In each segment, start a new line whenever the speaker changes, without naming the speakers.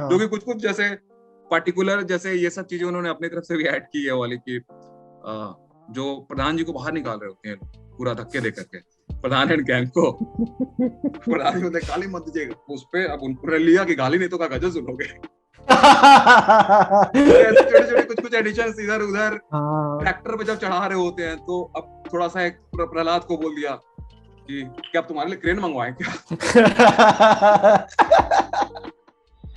जो
हाँ
कि कुछ कुछ जैसे पर्टिकुलर जैसे ये सब चीजें उन्होंने अपनी तरफ से भी ऐड की है वाली कि जो प्रधान जी को बाहर निकाल रहे होते हैं पूरा धक्के दे करके प्रधान एंड गैंग को प्रधान जी बोलते गाली मत दीजिएगा उस पे, अब उन्होंने लिया कि गाली नहीं तो का गजल सुनोगे। तो ऐसे छोटे छोटे कुछ कुछ एडिशंस इधर उधर
हाँ
ट्रैक्टर पे जब चढ़ा रहे होते हैं तो अब थोड़ा सा एक प्रहलाद को बोल दिया कि क्या अब तुम्हारे लिए क्रेन मंगवाएं क्या।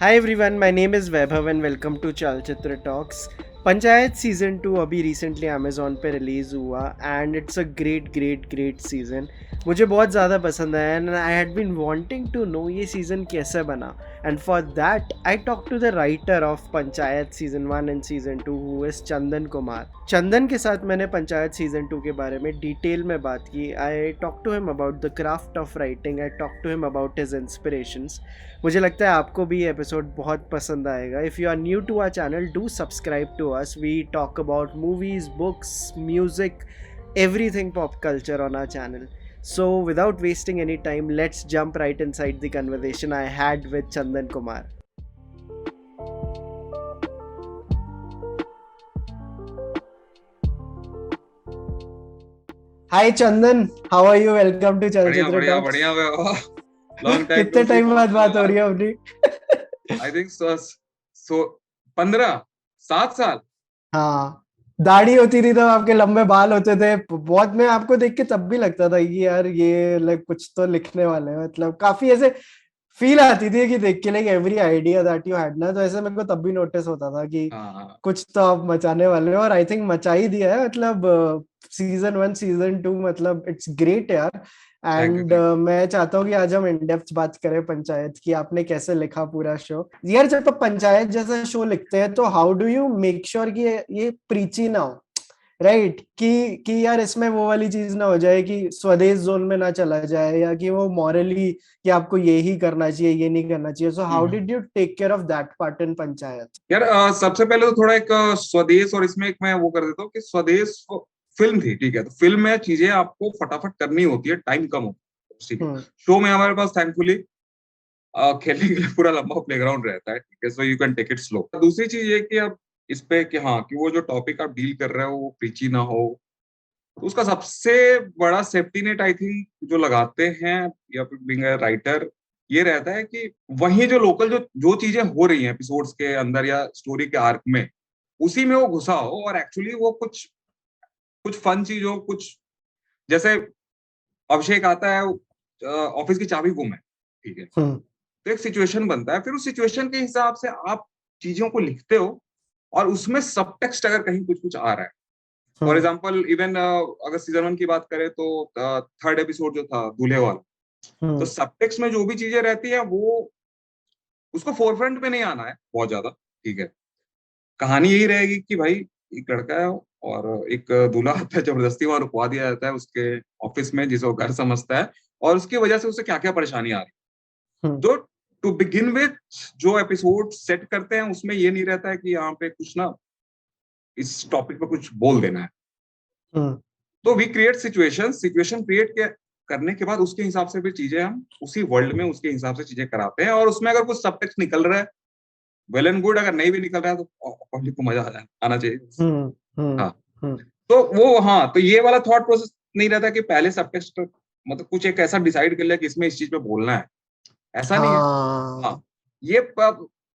Hi everyone, my name is Vaibhav and welcome to Chalchitra talks. Panchayat season 2 अभी रिसेंटली अमेज़ॉन पे रिलीज़ हुआ and it's a great great great season. मुझे बहुत ज़्यादा पसंद आया and I had been wanting to know ये सीज़न कैसे बना, and for that I talk to the writer of Panchayat season 1 and season 2 who is Chandan Kumar. Chandan के साथ मैंने पंचायत सीज़न 2 के बारे में डिटेल में बात की। I talk to him about the craft of writing, I talk to him about his inspirations. मुझे लगता है आपको भी ये एपिसोड बहुत पसंद आएगा। If you are new to our channel, do subscribe to us. We talk about movies, books, music, everything pop culture on our channel. So without wasting any time, let's jump right inside the conversation I had with Chandan Kumar. Hi Chandan, how are you? Welcome to
बढ़िया
Chalchitra
बढ़िया
Talks.
बढ़िया long time
कितने
no सी,
time
बहुत
बाद बात हो
बढ़िया।
रही है अपनी?
आई थिंक सो 15 7 साल।
हाँ, दाढ़ी होती थी तब, आपके लंबे बाल होते थे बहुत। मैं आपको देख के तब भी लगता था कि यार ये लाइक कुछ तो लिखने वाले हैं, मतलब काफी ऐसे फील आती थी कि देख के like every idea that you had ना, तो ऐसे मेरे को तब भी नोटिस होता था कि
हाँ
कुछ तो आप मचाने वाले हो, और आई थिंक मचा ही दिया है। मतलब सीजन 1 सीजन 2 मतलब इट्स ग्रेट यार।
थैंक यू
एंड
थैंक
मैं चाहता हूँ कि आज हम इन डेप्थ बात करें पंचायत की। आपने कैसे लिखा पूरा शो यार? जब आप पंचायत जैसा शो लिखते हैं तो how do you make sure कि ये प्रीची ना हो, राइट? कि यार इसमें वो वाली चीज ना हो जाए कि स्वदेश जोन में ना चला जाए, या कि वो मॉरली कि आपको ये ही करना चाहिए, ये नहीं करना चाहिए। So how
you.
Did you take care of that part in Panchayat?
यार सबसे पहले तो थोड़ा एक स्वदेश, और इसमें एक मैं वो कर देता हूँ कि स्वदेश फिल्म थी, ठीक है, तो फिल्म में चीजें आपको फटाफट करनी होती है, टाइम कम होता है, ठीक है।
हम्म
शो में हमारे पास थैंकफुली खेलने के लिए पूरा लंबा प्लेग्राउंड रहता है, ठीक है, so you can take it slow. दूसरी चीज ये कि अब इस पे कि हाँ कि वो जो टॉपिक आप डील कर रहे हो वो प्रीची ना हो, तो उसका सबसे बड़ा सेफ्टी नेट आई थिंक जो लगाते हैं या फिर बीइंग अ राइटर, ये रहता है कि वही जो लोकल जो जो चीजें हो रही हैं एपिसोड्स के अंदर या स्टोरी के आर्क में, उसी में वो घुसा हो, और एक्चुअली वो कुछ कुछ फन चीज हो, कुछ जैसे अभिषेक आता है, ऑफिस की चाबी गुम है, ठीक है,
हम्म
तो एक सिचुएशन बनता है, फिर उस सिचुएशन के हिसाब से आप चीजों को लिखते हो, और उसमें सब टेक्स्ट अगर कहीं कुछ कुछ आ रहा है, फॉर
हम्म
एग्जाम्पल इवन अगर सीजन 1 की बात करें तो थर्ड एपिसोड जो था दूल्हे वाला, तो
हम्म
सबटेक्स्ट में जो भी चीजें रहती है वो उसको फोरफ्रंट पे नहीं आना है बहुत ज्यादा, ठीक है। कहानी यही रहेगी कि भाई एक लड़का है और एक दूल्हा आता है, जबरदस्ती वहां रुकवा दिया जाता है उसके ऑफिस में जिसे वो घर समझता है, और उसकी वजह से उसे क्या क्या परेशानी आ रही है।
हम्म
तो टू बिगिन विथ जो एपिसोड सेट करते हैं उसमें ये नहीं रहता है कि यहाँ पे कुछ ना इस टॉपिक पे कुछ बोल देना है।
हम्म
तो वी क्रिएट सिचुएशन क्रिएट करने के बाद उसके हिसाब से भी चीजें हम उसी वर्ल्ड में उसके हिसाब से चीजें कराते हैं, और उसमें अगर कुछ सबटेक्स्ट निकल रहा है वेल एंड गुड, अगर नहीं भी निकल रहा है तो पब्लिक को मजा आना चाहिए।
हम्म हम्म
हाँ,
हम्म
तो वो हाँ, तो ये वाला थॉट प्रोसेस नहीं रहता कि पहले सबटेक्स्ट मतलब कुछ एक ऐसा डिसाइड कर लिया कि इसमें इस चीज पे बोलना है, ऐसा नहीं है। हाँ,
हाँ
ये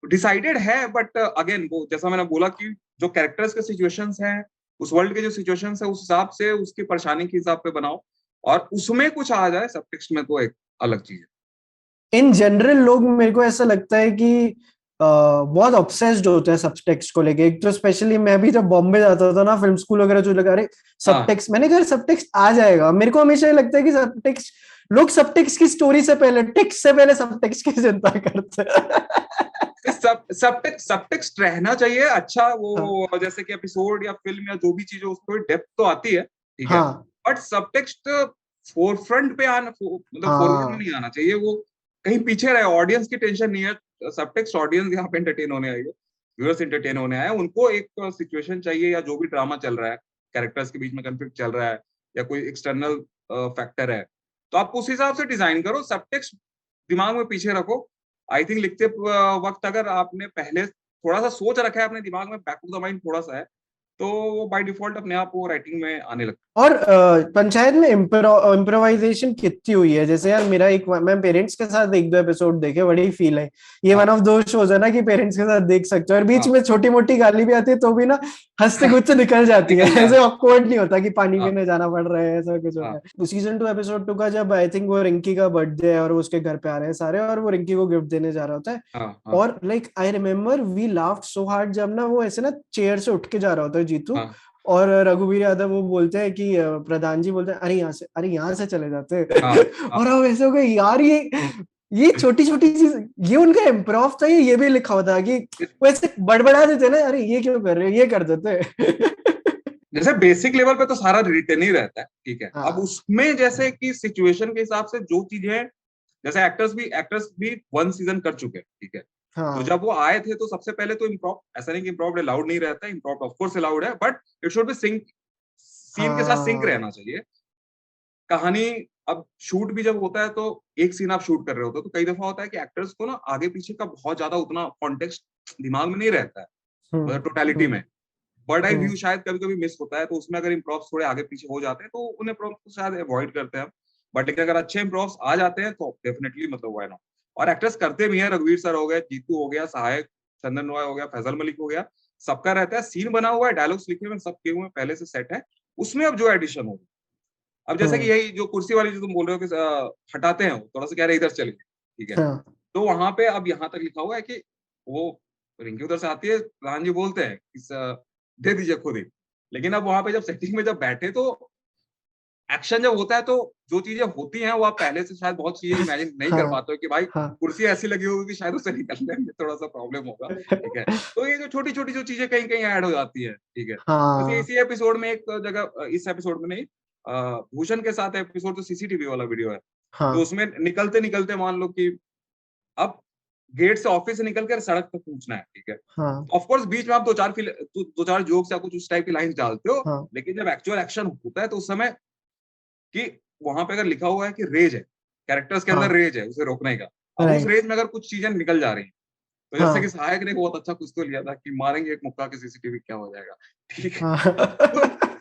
डिसाइडेड है, बट अगेन वो जैसा मैंने बोला कि जो कैरेक्टर्स के सिचुएशंस हैं, उस वर्ल्ड के जो सिचुएशंस है, उस हिसाब से उसकी परेशानी के हिसाब पे बनाओ, और उसमें कुछ आ जाए सब टेक्स्ट में तो एक अलग चीज है।
इन जनरल लोग, मेरे को ऐसा लगता है कि बहुत ऑब्सेस्ड होते हैं सब टेक्स्ट को लेके। एक तो स्पेशली मैं भी जब बॉम्बे जाता था ना, फिल्म स्कूल वगैरह, जो लगा अरे सब
हाँ,
टेक्स्ट, मैंने कहा सब टेक्स्ट आ जाएगा। मेरे को हमेशा ये लगता है कि सब टेक्स्ट, लोग सब टेक्स्ट की स्टोरी से पहले, टेक्स्ट से पहले सब टेक्स्ट की चिंता करते हैं।
सब टेक्स्ट रहना चाहिए अच्छा,
हाँ
वो जैसे कि एपिसोड या फिल्म या जो भी चीज है उसको डेप्थ तो आती है, ठीक है,
हाँ
बट सब टेक्स्ट फोरफ्रंट पे आना, मतलब फोरग्राउंड में
हाँ
नहीं आना चाहिए, वो कहीं पीछे रहे, ऑडियंस की टेंशन नहीं है। सब टेक्स्ट ऑडियंस यहाँ पे एंटरटेन होने आई है, व्यूअर्स एंटरटेन होने आए, उनको एक सिचुएशन चाहिए या जो भी ड्रामा चल रहा है, कैरेक्टर्स के बीच में कंफ्लिक्ट चल रहा है या कोई एक्सटर्नल फैक्टर है, तो आप उस हिसाब से डिजाइन करो, सब टेक्स्ट दिमाग में पीछे रखो, आई थिंक लिखते वक्त अगर आपने पहले थोड़ा सा सोच रखा है अपने दिमाग में, बैक ऑफ द माइंड थोड़ा सा है, तो वो बाय डिफॉल्ट अपने आप वो राइटिंग में आने लगता
और पंचायत में इम्प्रोवाइजेशन कितनी हुई है। जैसे यार मेरा एक, मैं पेरेंट्स के साथ एक दो एपिसोड देखे, बड़ी फील है ये।
है। हाँ
वन ऑफ दो शोज है ना कि पेरेंट्स के साथ देख सकते हो, और बीच
हाँ
में छोटी मोटी गाली भी आती है तो भी ना हंसते
हाँ,
कुछ निकल जाती है।
निकल
ऐसे
जाए।
ऑकवर्ड नहीं होता कि पानी
हाँ
पीने जाना पड़ रहा है, ऐसा कुछ होता
हाँ
है। सीजन 2 एपिसोड 2 का जब आई थिंक वो रिंकी का बर्थडे है और वो उसके घर पे आ रहे हैं सारे, और वो रिंकी को गिफ्ट देने जा रहा होता है,
हाँ हाँ
और like I remember we laughed so hard जब ना वो ऐसे ना चेयर से उठ के जा रहा होता है जीतू,
हाँ
और रघुवीर यादव वो बोलते हैं कि प्रधान जी बोलते हैं अरे यहाँ से चले जाते हैं।
हाँ हाँ।
और हम ऐसे हो गए यार, ये छोटी छोटी चीज, ये उनका इम्प्रोव था, ये भी लिखा होता कि वो ऐसे बड़बड़ा देते ना, अरे ये क्यों कर रहे हो, ये कर देते।
जैसे बेसिक लेवल पे तो सारा रिटर्न ही रहता है, ठीक है। अब
हाँ
उसमें जैसे कि सिचुएशन के हिसाब से जो चीजें हैं, जैसे एक्टर्स भी 1 सीजन कर चुके हैं, ठीक है। तो
हाँ
जब वो आए थे तो सबसे पहले तो इम्प्रोव, ऐसा नहीं कि इम्प्रोव अलाउड नहीं रहता है, इम्प्रोव ऑफ कोर्स अलाउड है, but it should be sync, scene के साथ सिंक
हाँ
रहना चाहिए कहानी। अब शूट भी जब होता है तो एक सीन आप शूट कर रहे होते हो, तो कई दफा होता है कि एक्टर्स को ना आगे पीछे का बहुत ज्यादा उतना कॉन्टेक्स्ट दिमाग में नहीं रहता है,
हम्म
मतलब टोटलिटी
हम्म
में। बर्ड आई
हम्म
व्यू शायद कभी कभी मिस होता है, तो उसमें अगर इम्प्रोव्स थोड़े आगे पीछे हो जाते हैं तो उन इम्प्रोव्स को शायद अवॉइड करते हैं। बट लेकिन अगर अच्छे इम्प्रोव्स आ जाते हैं तो डेफिनेटली मतलब व्हाई नॉट। और एक्टर्स करते भी हैं, रघुवीर सर हो गए, जीतू हो गया, सहायक चंदन रॉय हो गया, फैजल मलिक हो गया, सबका रहता है, सीन बना हुआ है, डायलॉग्स लिखे हुए, सब किए हुए पहले से सेट है, उसमें अब जो एडिशन होगी, अब जैसे कि
हम्म,
यही जो कुर्सी वाली जो तुम बोल रहे हो कि हटाते हैं, वो थोड़ा सा कह रहे इधर चलिए, ठीक है।
हाँ
तो वहां पे अब यहाँ तक लिखा हुआ है कि वो रिंकी उधर से आती है, प्रधान जी बोलते हैं कि दे दीजिए खुद ही। लेकिन अब वहां पे जब सेटिंग में जब बैठे तो एक्शन जब होता है तो जो चीजें होती हैं वो आप पहले से शायद बहुत चीजें इमेजिन नहीं कर
हाँ
पाते हो कि भाई
हाँ
कुर्सी ऐसी लगी होगी कि शायद उसे निकलने में थोड़ा सा प्रॉब्लम होगा, ठीक है। तो ये जो छोटी छोटी जो चीजें कहीं कहीं ऐड हो जाती है, ठीक है। वैसे
हाँ
इसी एपिसोड में एक जगह, इस एपिसोड में नहीं, भूषण के साथ एपिसोड जो सीसीटीवी वाला वीडियो है, तो
हाँ
उसमें निकलते निकलते मान लो कि अब गेट से ऑफिस से निकल कर सड़क तक पहुंचना है, ठीक है।
हाँ
ऑफ कोर्स बीच में आप दो चार जोक्स या कुछ उस टाइप की लाइंस डालते हो,
हाँ
लेकिन जब एक्चुअल एक्शन होता है तो उस समय कि वहां पे अगर लिखा हुआ है कि रेज है, कैरेक्टर्स के अंदर
हाँ
रेज है उसे रोकने का, अब उस
राइट
रेज में अगर कुछ चीजें निकल जा रही हैं, तो जैसे कि
हाँ
सहायक ने बहुत अच्छा कुछ तो लिया था कि मारेंगे एक मुक्का के सीसीटीवी क्या हो जाएगा, ठीक है।
हाँ।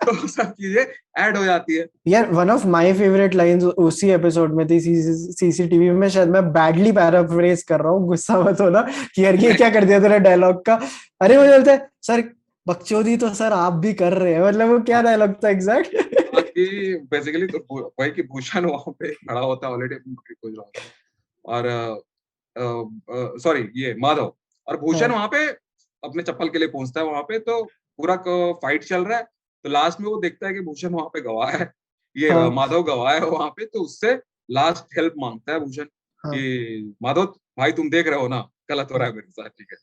तो सब चीजें ऐड हो जाती है।
यार one of my favourite lines उसी एपिसोड में थी, सीसीटीवी में। शायद मैं बैडली पैराफ्रेज कर रहा हूँ, गुस्सा मत होना कि यार ये क्या कर दिया तेरा डायलॉग का। अरे वो बोलता है सर बकचोदी तो सर आप भी कर रहे हैं, मतलब वो क्या
हाँ,
डायलॉग था एग्जैक्ट।
कि बेसिकली तो वही कि भूषण वहां पे खड़ा होता है ऑलरेडी अपनी बकरी खोज रहा होता है, और सॉरी ये माधव, और भूषण
हाँ
वहां पे अपने चप्पल के लिए पहुंचता है वहां पे, तो पूरा फाइट चल रहा है। तो लास्ट में वो देखता है कि भूषण वहां पे गवाह है, ये
हाँ
माधव गवाह है वहां पे, तो उससे लास्ट हेल्प मांगता है भूषण
हाँ
कि माधव भाई तुम देख रहे हो ना गलत हो रहा
हाँ
है मेरे साथ, ठीक है।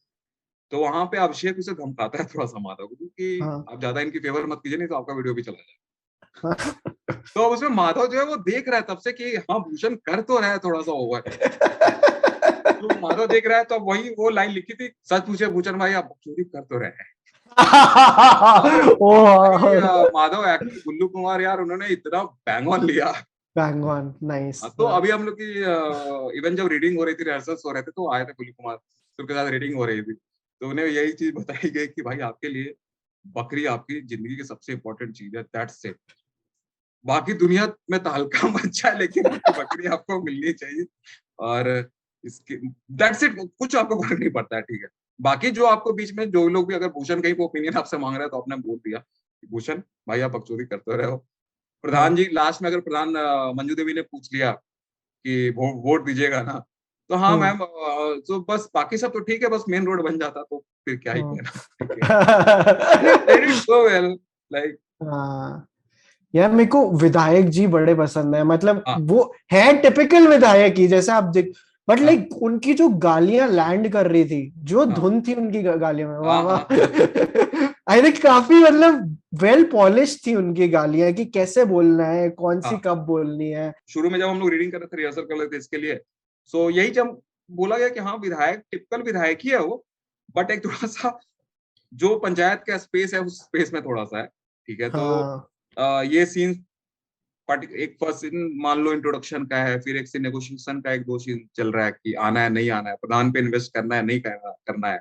तो वहां पे अभिषेक उसे धमकाता है थोड़ा सा माधव को कि
हाँ
आप ज्यादा इनकी फेवर मत कीजिए नहीं तो आपका वीडियो भी चला जाए।
हाँ।
तो अब उसमें माधव जो है वो देख रहा है तब से कि हाँ भूषण कर तो रहा है थोड़ा सा ओवर, तो माधव देख रहा है, तो अब वही वो लाइन लिखी थी, सच पूछे भूषण भाई आप चोरी कर तो रहे हैं। और
ओ
भाई माधव एक्टर गुल्लू कुमार यार उन्होंने इतना बैंग ऑन लिया।
Bang on nice.
तो अभी हम लोग की इवन जब रीडिंग हो रही थी, रिहर्सल्स हो रहे थे, तो आए थे गुल्लू कुमार, तो उनके साथ रीडिंग हो रही थी, तो उन्हें यही चीज बताई गई कि भाई आपके लिए बकरी आपकी जिंदगी की सबसे इंपॉर्टेंट चीज है, दैट्स इट। बाकी दुनिया में तहलका मच जाए लेकिन आपकी बकरी आपको मिलनी चाहिए, और इसके दैट्स इट, कुछ आपको फर्क नहीं पड़ता है, ठीक है। बाकी जो आपको बीच में जो लोग भी अगर भूषण कहीं ओपिनियन आपसे मांग रहा है तो आपने बोल दिया कि भूषण भाई आप बकचोदी करते रहे हो। प्रधान
हाँ
जी लास्ट में अगर प्रधान मंजू देवी ने पूछ लिया कि वोट दीजिएगा ना, तो हाँ
हम्म
मैम, तो बस बाकी सब तो ठीक है, बस मेन रोड बन जाता तो फिर क्या ही
हम्म।
कहना, ठीक है। And he did it so well, like
हाँ यार मेरे को विधायक जी बड़े पसंद है, मतलब
हाँ
वो है टिपिकल विधायक ही जैसे आप देख, बट
हाँ
लाइक उनकी जो गालियां लैंड कर रही थी, जो
हाँ
धुन थी उनकी गालियों में, वाह
हाँ
वाह।
हाँ हाँ हाँ।
आई थिंक काफी मतलब वेल पॉलिश थी उनकी गालियां कि कैसे बोलना है, कौन सी
हाँ।
कब बोलनी है।
शुरू में जब हम लोग रीडिंग कर रहे थे, रिहर्सल कर रहे थे इसके लिए, सो यही जब बोला गया कि हाँ विधायक टिपिकल विधायक ही है वो, बट एक थोड़ा सा जो पंचायत का स्पेस है उस स्पेस में थोड़ा सा है, ठीक है। तो
हाँ
ये सीन एक फर्स्ट सीन मान लो इंट्रोडक्शन का है, फिर एक सीन नेगोशिएशन का, एक दो सीन चल रहा है कि आना है नहीं आना है, प्रधान पे इन्वेस्ट करना है नहीं करना है।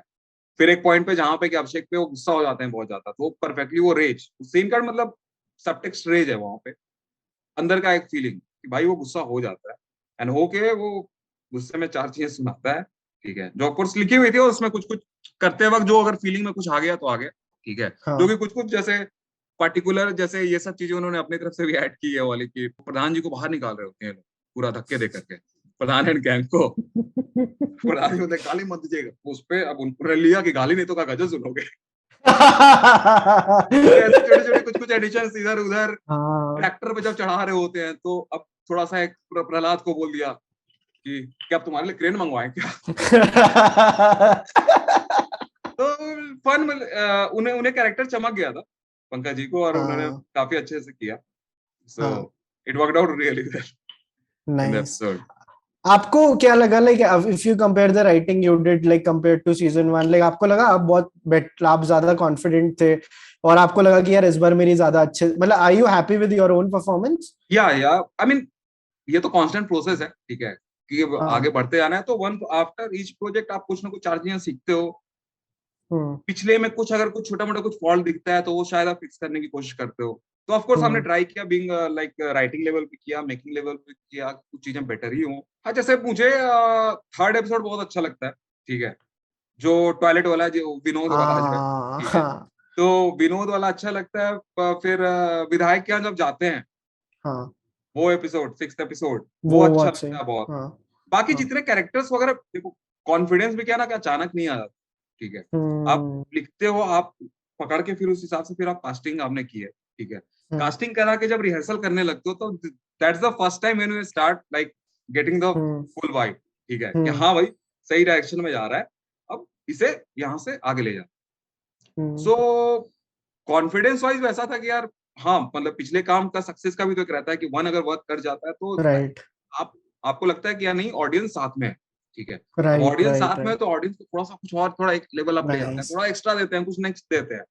फिर एक पॉइंट पे जहां पे कि अभिषेक पे वो गुस्सा हो जाते हैं बहुत ज्यादा, तो परफेक्टली वो रेज सीन का मतलब सबटेक्स्ट रेज है वहां पे, अंदर का एक फीलिंग कि भाई वो गुस्सा हो जाता है, एंड होके वो गुस्से में चार चीजें सुनाता है, ठीक है, जो ऑफकोर्स लिखी हुई थी, और उसमें कुछ कुछ करते वक्त जो अगर फीलिंग में कुछ आ गया तो आ गया, ठीक है, जो
हाँ
कि कुछ कुछ जैसे पर्टिकुलर जैसे ये सब चीजें उन्होंने अपनी तरफ से भी ऐड की है वाली, कि प्रधान जी को बाहर निकाल रहे होते हैं लोग पूरा धक्के दे करके, प्रधान एंड गैंग को, प्रधान जी बोलते गाली मत दीजिएगा उस पे, अब उन्होंने लिया कि गाली नहीं तो का गजल सुनोगे। तो ऐसे छोटे छोटे कुछ कुछ एडिशन इधर उधर
हाँ
ट्रैक्टर पे जब चढ़ा रहे होते हैं, तो अब थोड़ा सा एक प्रहलाद को बोल दिया कि क्या अब तुम्हारे लिए क्रेन मंगवाएं क्या। तो फन उन्हें उन्हें कैरेक्टर चमक गया था पंकज जी को, और उन्होंने
हाँ
काफी अच्छे से किया, सो
हाँ
it worked out really well in the
nice.
Episode.
आपको क्या लगा, like if you compare the writing you did like compare to season one, like आपको लगा आप बहुत आप ज्यादा कॉन्फिडेंट थे, और आपको लगा कि यार इस बार मेरी ज्यादा अच्छे, मतलब are you happy with your own performance?
या आई मीन ये तो कांस्टेंट प्रोसेस है, ठीक है, कि आगे
हाँ
बढ़ते जाना है, तो वन आफ्टर ईच प्रोजेक्ट आप कुछ ना कुछ चार चीजें सीखते हो।
हम्म
पिछले में कुछ अगर कुछ छोटा मोटा कुछ फॉल्ट दिखता है तो वो शायद आप फिक्स करने की कोशिश करते हो। तो ऑफ कोर्स हमने
हम्म
ट्राई किया, बीइंग लाइक राइटिंग लेवल पे किया, मेकिंग लेवल पे किया, कुछ चीजें बेटर ही हो। हाँ, जैसे मुझे थर्ड एपिसोड बहुत अच्छा लगता है, ठीक है, जो टॉयलेट वाला है, जो विनोद वाला जो है,
हाँ
ठीक है,
हाँ
तो विनोद वाला अच्छा लगता है। फिर विधायक के यहाँ जब जाते हैं,
हाँ
वो एपिसोड, सिक्स्थ एपिसोड, वो
वो
अच्छा
बहुत सही।
लगता है बहुत।
हाँ
बाकी
हाँ
जितने कैरेक्टर्स वगैरह देखो, कॉन्फिडेंस भी क्या ना कि अचानक नहीं आ जाता, ठीक है, आप
हम्म
लिखते हो, आप पकड़ के फिर उस हिसाब से फिर आप कास्टिंग आपने की है, ठीक है,
हम्म
कास्टिंग करा के जब रिहर्सल करने लगते हो, तो that's the first time when you start like getting the
hmm
full vibe, ठीक है, कि
हम्म
हाँ भाई सही डायरेक्शन में जा रहा है, अब इसे यहाँ से आगे ले जा।
हम्म
सो कॉन्फिडेंस वाइज वैसा था कि यार, हाँ मतलब पिछले काम का सक्सेस का भी तो एक रहता है कि वन अगर वर्क कर जाता है तो
राइट
आप आपको लगता है कि यार नहीं, ऑडियंस साथ में है, ठीक है, अब
राइट
ऑडियंस
राइट
साथ में है
राइट
तो ऑडियंस को थोड़ा सा कुछ और, थोड़ा एक लेवल अप ले जाते हैं,
नाइस।
थोड़ा एक्स्ट्रा देते हैं, कुछ नेक्स्ट देते हैं।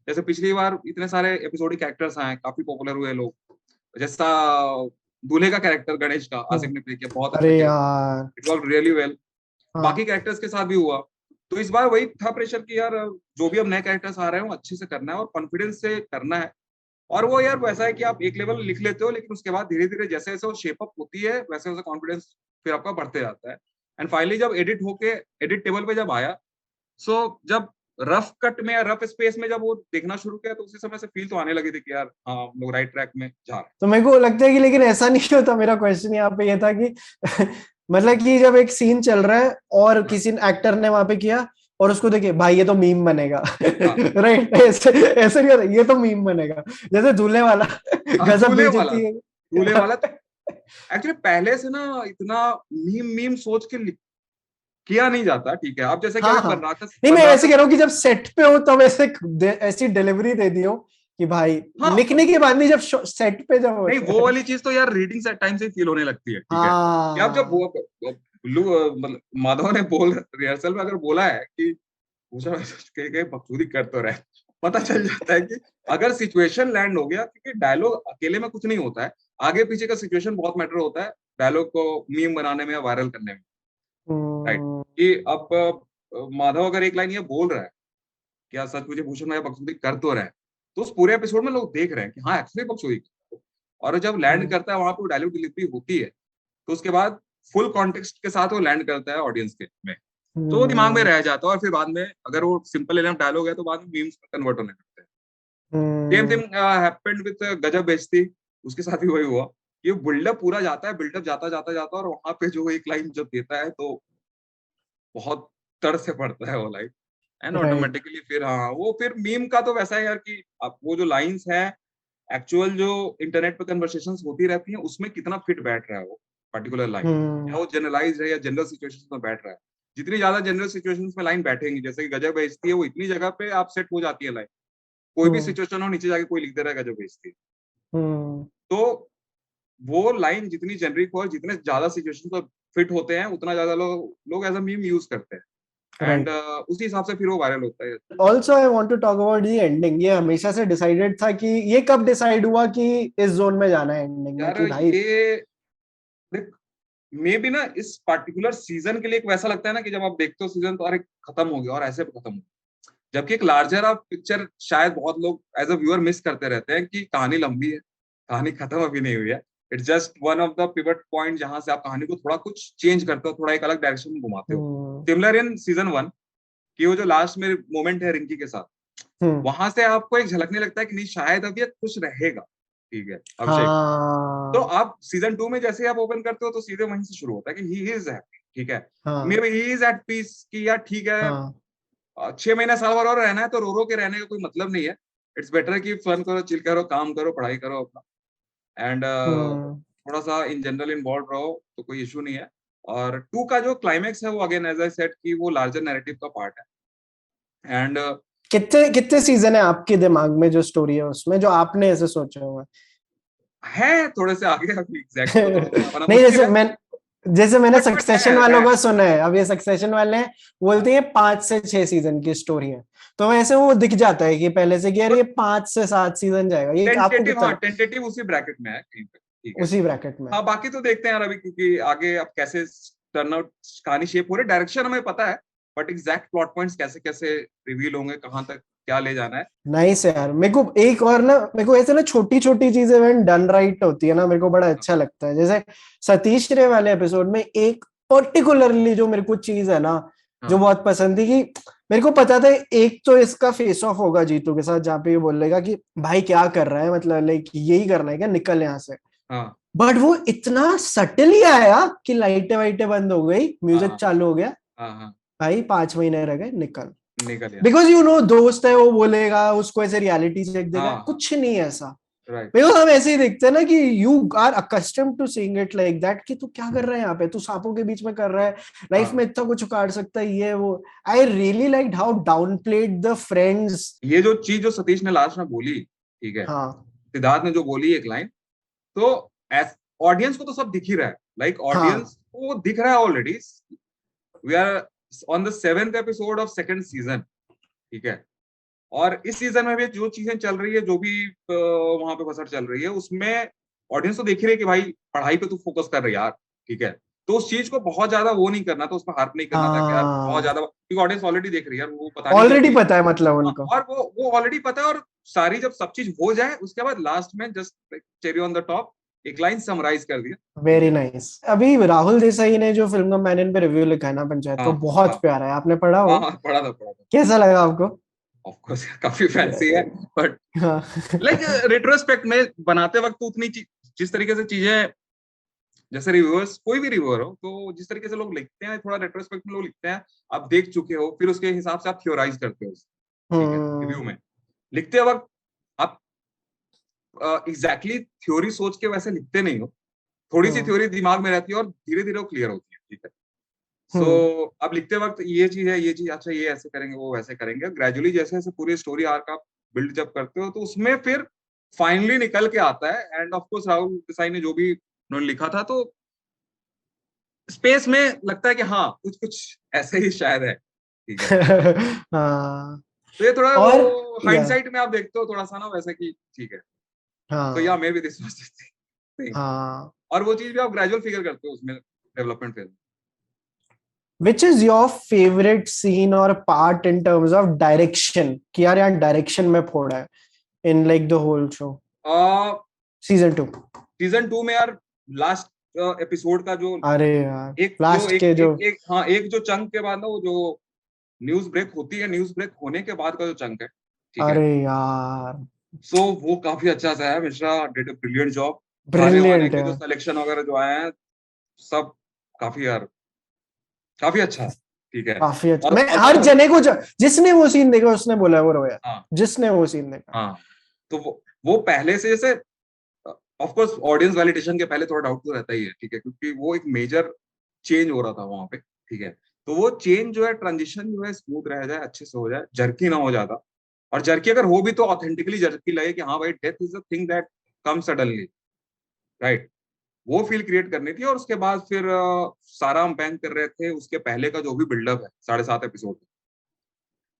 जैसे पिछली बार इतने सारे एपिसोडिक कैरेक्टर्स आए, काफी पॉपुलर हुए लोग, जैसा दूल्हे का कैरेक्टर गणेश का आसिफ ने प्ले किया, बहुत अच्छा
अरे
किया,
यार
इट वर्क रियली वेल।
हाँ
बाकी कैरेक्टर्स के साथ भी हुआ। तो इस बार वही था प्रेशर कि यार जो भी अब नए कैरेक्टर्स आ रहे हैं वो अच्छे से करना है और कॉन्फिडेंस से करना है। और वो यार वैसा है कि आप एक लेवल लिख लेते हो, लेकिन उसके बाद धीरे धीरे जैसे जैसे वो शेप अप होती है, वैसे वैसे कॉन्फिडेंस फिर आपका बढ़ते जाता है। एंड फाइनली जब एडिट होके एडिट टेबल पे जब आया, सो जब रफ कट में या रफ स्पेस में जब वो देखना शुरू किया, तो उसी समय से फील तो आने लगी थी कि यार हाँ, हम लोग राइट ट्रैक में जा रहे
तो मेरे को लगता है कि लेकिन ऐसा नहीं होता, मेरा क्वेश्चन यहाँ पे ये था कि मतलब कि जब एक सीन चल रहा है और
हैं।
किसी एक्टर ने वहां पे किया और उसको देखे भाई ये तो मीम बनेगा
हाँ
राइट, ऐसे ऐसे नहीं होता, ये तो मीम बनेगा, जैसे दूल्हे वाला
हाँ,
गजब बेइज्जती है।
दूल्हे वाला तो एक्चुअली पहले से ना इतना मीम मीम सोच के किया नहीं जाता, ठीक है, अब जैसे कि
हाँ
अभी
हाँ,
बनराकस
नहीं मैं ऐसे कह
बनराकस
रहा हूँ कि जब सेट पे हो तब ऐसे ऐसी डिलीवरी दे दी हो कि भाई,
हाँ,
लिखने के बाद नहीं, जब सेट पे जब
नहीं
होते
वो
हैं।
वाली चीज तो यार रीडिंग से टाइम से फील होने लगती है, ठीक है, कि आप जब
हाँ
मतलब माधव ने बोल रिहर्सल में अगर बोला है कि पूछा कहीं बकचोदी कर तो रहे, पता चल जाता है कि अगर सिचुएशन लैंड हो गया, क्योंकि डायलॉग अकेले में कुछ नहीं होता है, आगे पीछे का सिचुएशन बहुत मैटर होता है डायलॉग को मीम बनाने में या वायरल करने में, राइट,
हम्म
कि अब माधव अगर एक लाइन ये बोल रहा है, क्या सच मुझे भूषण भैया बकचोदी कर तो रहे हैं, तो उस पूरे एपिसोड में लोग देख रहे हैं कि हाँ एक्चुअली बकचोदी कर रहे हैं। और जब लैंड
हम्म
करता है वहां पे डायलॉग डिलीवरी होती है, तो उसके बाद फुल कॉन्टेक्स्ट के साथ वो लैंड करता है ऑडियंस के में, तो वो दिमाग में
हम्म
रह जाता है, और फिर बाद में अगर वो सिंपल इनफ डायलॉग है तो बाद में मीम्स में कन्वर्ट होने लगते हैं। Same
hmm
thing happened with गजब बेइज्जती, उसके साथ भी वही हुआ। ये बिल्डअप पूरा जाता है, बिल्डअप जाता जाता जाता, और वहां पे जो एक लाइन जब देता है तो बहुत तड़ से पड़ता है वो लाइन, एंड
राइट
ऑटोमेटिकली फिर हाँ, वो फिर मीम का तो वैसा है यार कि आप वो जो लाइंस है, एक्चुअल जो इंटरनेट पे कन्वर्सेशंस होती रहती हैं उसमें कितना फिट बैठ रहा है वो पर्टिकुलर लाइन, या
हम्म
वो जनरलाइज है या जनरल सिचुएशंस में बैठ रहा है। जितनी ज्यादा जनरल सिचुएशंस में लाइन बैठेंगी, जैसे कि गजब बेइज्जती है, वो इतनी जगह पे आप सेट हो जाती है लाइन, कोई भी
हम्म
सिचुएशन हो नीचे जाके कोई लिख दे रहा है गजब बेइज्जती,
हम्म
तो वो लाइन जितनी जेनरिक हो और जितने ज्यादा सिचुएशन पर फिट होते हैं, उतना ज्यादा लोग एज अ मीम यूज करते हैं। And
right.
उसी हिसाब से फिर वो वायरल होता है।
Also I want to talk about the ending. ये हमेशा से डिसाइडेड था कि ये कब डिसाइड हुआ कि इस जोन में जाना है एंडिंग में
यार
कि भाई।
ये देख, मे भी ना इस पर्टिकुलर सीजन के लिए एक वैसा लगता है ना कि जब आप देखते हो सीजन तो अरे खत्म हो गया और ऐसे खत्म हो गया, जबकि एक लार्जर ऑफ पिक्चर शायद बहुत लोग एज अ व्यूअर मिस करते रहते हैं कि कहानी लंबी है, कहानी खत्म अभी नहीं हुई है। It's just one of the pivot point जहां से आप कहानी को थोड़ा कुछ चेंज करते हो, थोड़ा एक अलग डायरेक्शन में घुमाते हो।
हम्म।
सिमिलर इन सीजन 1 कि वो जो लास्ट में मोमेंट है रिंकी के साथ,
हम्म।
वहां से आपको एक झलकने लगता है कि नहीं शायद अब ये खुश रहेगा। ठीक है अभिषेक, तो
हाँ।
आप सीजन 2 में जैसे आप ओपन करते हो तो सीधे वहीं से शुरू होता है कि ही इज हैप्पी। ठीक है, मे
हाँ।
Be he is at peace कि यार ठीक है,
हाँ।
6 महीना साल भर और रहना है तो रो रो के रहने का कोई मतलब नहीं है। इट्स बेटर कि फन करो, चिल करो, काम करो, पढ़ाई करो अपना, एंड
हम्म।
थोड़ा सा इन जनरल इन्वॉल्व रहो तो कोई इशू नहीं है। और 2 का जो क्लाइमेक्स है वो अगेन एज आई सेड कि वो लार्जर नैरेटिव का पार्ट है। एंड
कितने कितने सीजन है आपके दिमाग में जो स्टोरी है उसमें जो आपने ऐसे सोचा हुआ
है थोड़े से आगे, अभी एग्जैक्ट
है?
तो बताना
नहीं,
मुश्किल
जैसे
है,
मैंने
बट
सक्सेशन
है
वालों का सुना है। अब ये सक्सेशन वाले हैं, बोलते हैं 5 से 6 सीजन की स्टोरी है। तो वैसे वो दिख जाता है कि पहले से कि यार ये 5 से 7 सीजन जाएगा। ये आपको
टेंटेटिव,
कितना
हाँ
लगा?
टेंटेटिव उसी ब्रैकेट में है कहीं पे। ठीक है,
उसी ब्रैकेट में।
हाँ बाकी तो देखते हैं यार अभी, क्योंकि आगे अब कैसे टर्न आउट कहानी शेप हो रही, डायरेक्शन हमें पता है, बट एग्जैक्ट प्लॉट पॉइंट्स कैसे कैसे रिवील होंगे, कहाँ तक क्या ले जाना है।
नाइस है यार। मेरे को एक और ना, मेरे को ऐसे ना छोटी छोटी चीजें व्हेन डन राइट होती है ना, मेरे को बड़ा अच्छा लगता है। जैसे सतीश रे वाले एपिसोड में एक पर्टिकुलरली जो मेरे को चीज है ना, जो
हाँ
बहुत पसंद थी, कि मेरे को पता था एक तो इसका फेस ऑफ होगा जीतू के साथ, जहाँ पे ये बोलेगा कि भाई क्या कर रहा है, मतलब लाइक यही करना है क्या, निकल यहाँ से।
हाँ
बट वो इतना सटली आया कि लाइटें वाइटें बंद हो गई, म्यूजिक
हाँ
चालू हो गया,
हाँ हाँ,
भाई 5 महीने रह गए, निकल।
निकल यहाँ से।
बिकॉज दोस्त है, वो बोलेगा, उसको ऐसे रियलिटी चेक देगा,
हाँ हाँ,
कुछ नहीं है ऐसा।
राइट
बिकॉज हम ऐसे ही देखते हैं ना कि you are accustomed to seeing it like that, कि तू क्या कर रहा है यहाँ पे, तू सांपों के बीच में कर रहा है, लाइफ में
हाँ।
इतना कुछ उखाड़ सकता है, ये वो। I really like how down played the friends.
ये जो चीज जो सतीश ने लास्ट में बोली, ठीक है,
हाँ।
सिद्धार्थ ने जो बोली एक लाइन, तो ऑडियंस को तो सब दिख ही रहा है, लाइक
हाँ।
ऑडियंस को दिख रहा है already. We are on the 7th episode of second season. ठीक है, और इस सीजन में भी जो चीजें चल रही है, जो भी वहां पे फसट चल रही है, उसमें ऑडियंस तो देख ही रही है कि भाई पढ़ाई पे तू फोकस कर रही है यार। ठीक है, तो उस चीज को बहुत ज्यादा वो नहीं करना था, उस पर हार्प नहीं करना था कि यार बहुत
हाँ,
ज्यादा, क्योंकि ऑडियंस ऑलरेडी देख रही है यार, वो पता नहीं
ऑलरेडी
चलती।
पता है मतलब
हाँ,
उनको।
और वो ऑलरेडी पता है, और सारी जब सब चीज हो जाए उसके बाद लास्ट में just cherry on the top एक लाइन समराइज कर दिया। ठीक
वेरी
है,
नाइस। अभी राहुल देसाई ने जो फिल्म का मैंने पे रिव्यू लिखा है ना पंचायत,
हाँ
तो बहुत
हाँ
प्यारा है। आपने पढ़ा
हाँ
हो?
हाँ, पढ़ा था।
कैसा लगा आपको?
ऑफ कोर्स काफी फैंसी है, बट
हाँ।
लाइक रेट्रोस्पेक्ट में बनाते वक्त तो उतनी जिस तरीके से चीजें, जैसे रिव्यूअर्स, कोई भी रिव्यूअर हो तो जिस तरीके से लोग लिखते हैं, थोड़ा रेट्रोस्पेक्ट में लोग लिखते हैं, आप देख चुके हो, फिर उसके हिसाब से आप थ्योराइज करते हो। ठीक है, रिव्यू
हम्म।
में लिखते वक्त आप एग्जैक्टली थ्योरी सोच के वैसे लिखते नहीं हो, थोड़ी सी
हम्म।
थ्योरी दिमाग में रहती है और धीरे धीरे वो क्लियर होती है। ठीक है, सो
हम्म।
अब लिखते वक्त ये चीज है, ये चीज अच्छा, ये ऐसे करेंगे, वो वैसे करेंगे, ग्रेजुअली जैसे जैसे पूरी स्टोरी आर्क आप बिल्ड जब करते हो तो उसमें फिर फाइनली निकल के आता है। And of course Rahul Desai ने जो भी उन्होंने लिखा था, तो स्पेस में लगता है कि हाँ कुछ कुछ ऐसे ही शायद है। ठीक है,
हाँ।
तो ये थोड़ा
और
वो
या
हाइंडसाइट में आप देखते हो थोड़ा सा ना वैसे कि ठीक है, तो या
हाँ।
May be this was thing,
हाँ।
और वो चीज भी आप ग्रेजुअल फिगर करते हो उसमें development phase.
Which is your favourite scene और part in terms of direction, कि यार यहाँ डायरेक्शन में फोड़ा है in like the whole show, season 2?
Season 2 में यार लास्ट एपिसोड का जो
अरे यार,
एक जो
लास्ट
एक
के जो।
एक एक हाँ एक जो चंक के बाद ना, वो जो न्यूज ब्रेक होती है, न्यूज ब्रेक होने के बाद का जो चंक है, ठीक है,
अरे यार,
सो वो काफी अच्छा सा है। Mishra did a brilliant job. गाने वाने
ब्रिलियंट
के
है।
जो सिलेक्शन वगैरह जो आए हैं, सब काफी यार काफी अच्छा है। ठीक है,
काफी अच्छा।
और
मैं हर
अगर
जने को जिसने वो सीन देखा उसने बोला वो रोया,
हाँ
जिसने वो सीन देखा।
हाँ, तो वो पहले से जैसे, ऑफ कोर्स ऑडियंस वैलिडेशन के पहले थोड़ा डाउट तो रहता ही है। ठीक है, क्योंकि वो एक मेजर चेंज हो रहा था वहां पे। ठीक है, तो वो चेंज जो है, ट्रांजिशन जो है स्मूथ रह जाए, अच्छे से हो जाए, जर्की ना हो ज्यादा, और जर्की अगर हो भी तो ऑथेंटिकली जर्की लगे कि हाँ भाई death is a thing that come suddenly, right. वो फील क्रिएट करनी थी। और उसके बाद फिर सारा हम बैंक कर रहे थे उसके पहले का जो भी बिल्डअप है 7.5 एपिसोड,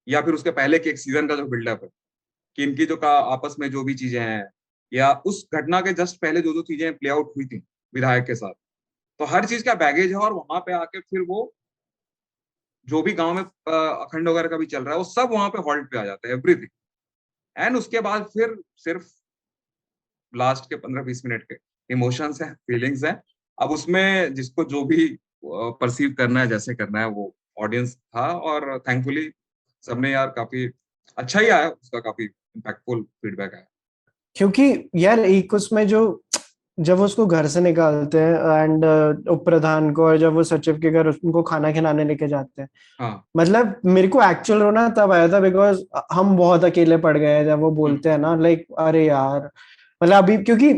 या फिर उसके पहले के एक सीजन का जो बिल्डअप है, कि इनकी जो का आपस में जो भी चीजें हैं, या उस घटना के जस्ट पहले जो जो चीजें प्ले आउट हुई थी विधायक के साथ, तो हर चीज का बैगेज है। और वहां पे आके फिर वो जो भी गांव में अखंड वगैरह का भी चल रहा है वो सब वहां पे हॉल्ट पे आ जाता है, एवरीथिंग। एंड उसके बाद फिर सिर्फ लास्ट के 15-20 मिनट के इमोशंस हैं, फीलिंग्स हैं। अब उसमें जिसको जो भी परसीव करना है, जैसे करना है, वो ऑडियंस था। और थैंकफुली सबने यार काफी अच्छा ही आया, उसका काफी इम्पैक्टफुल फीडबैक आया।
क्योंकि यार एक उसमें जो जब वो उसको घर से निकालते हैं एंड उप प्रधान को, और जब वो सचिव के घर उनको खाना खिलाने लेके जाते हैं,
हाँ।
मतलब मेरे को एक्चुअल रोना तब आया था बिकॉज हम बहुत अकेले पड़ गए हैं जब वो बोलते हैं ना, लाइक अरे यार, मतलब अभी क्योंकि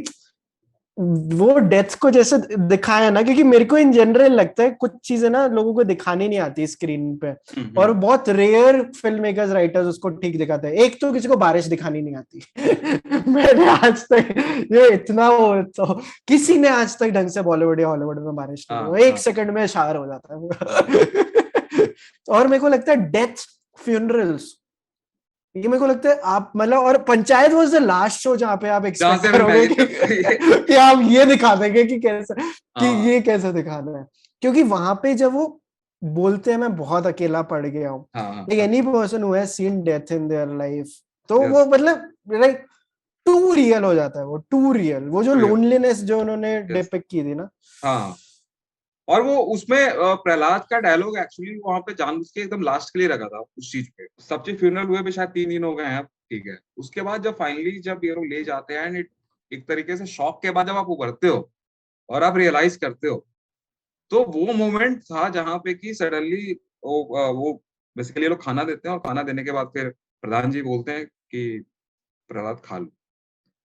वो डेथ को जैसे दिखाया ना, क्योंकि मेरे को इन जनरल लगता है कुछ चीजें ना लोगों को दिखानी नहीं आती स्क्रीन पे, और
हम्म।
बहुत रेयर फिल्म मेकर्स राइटर्स उसको ठीक दिखाते हैं। एक तो किसी को बारिश दिखानी नहीं आती मैंने आज तक ये इतना वो तो किसी ने आज तक ढंग से बॉलीवुड या हॉलीवुड में बारिश नहीं
हाँ
दिखाई, एक
हाँ
सेकंड में शार हो जाता
हाँ
है और मेरे को लगता है डेथ, फ्यूनरल्स, ये मेरे को लगता है आप मतलब, और panchayat was the last show जहां पे आप
जहाँ
एक्सपेक्ट
से मैं
करोगे कि
ये
कि आप ये दिखा देंगे कि कैसे, कि
हाँ
ये कैसे दिखाना है। क्योंकि वहां पे जब वो बोलते हैं मैं बहुत अकेला पड़ गया हूँ,
हाँ हाँ
लाइक
हाँ।
Any person who has seen death in their life, तो वो
यस।
मतलब लाइक टू रियल हो जाता है, वो टू रियल, वो जो
रियल।
लोनलीनेस जो उन्होंने
यस।
डिपिक्ट की थी ना।
हाँ। और वो उसमें प्रहलाद का डायलॉग एक्चुअली वहां पे जानबूझ के एकदम लास्ट के लिए रखा था उस चीज पे। सब चीज फ्यूनरल हुए भी शायद 3 दिन हो गए हैं अब, ठीक है। उसके बाद जब फाइनली जब ये लोग ले जाते हैं, एंड एक तरीके से शॉक के बाद जब आप उभरते हो और आप रियलाइज करते हो, तो वो मोमेंट था जहाँ पे कि सडनली वो बेसिकली ये लोग खाना देते हैं, और खाना देने के बाद फिर प्रधान जी बोलते हैं कि प्रहलाद खा लो।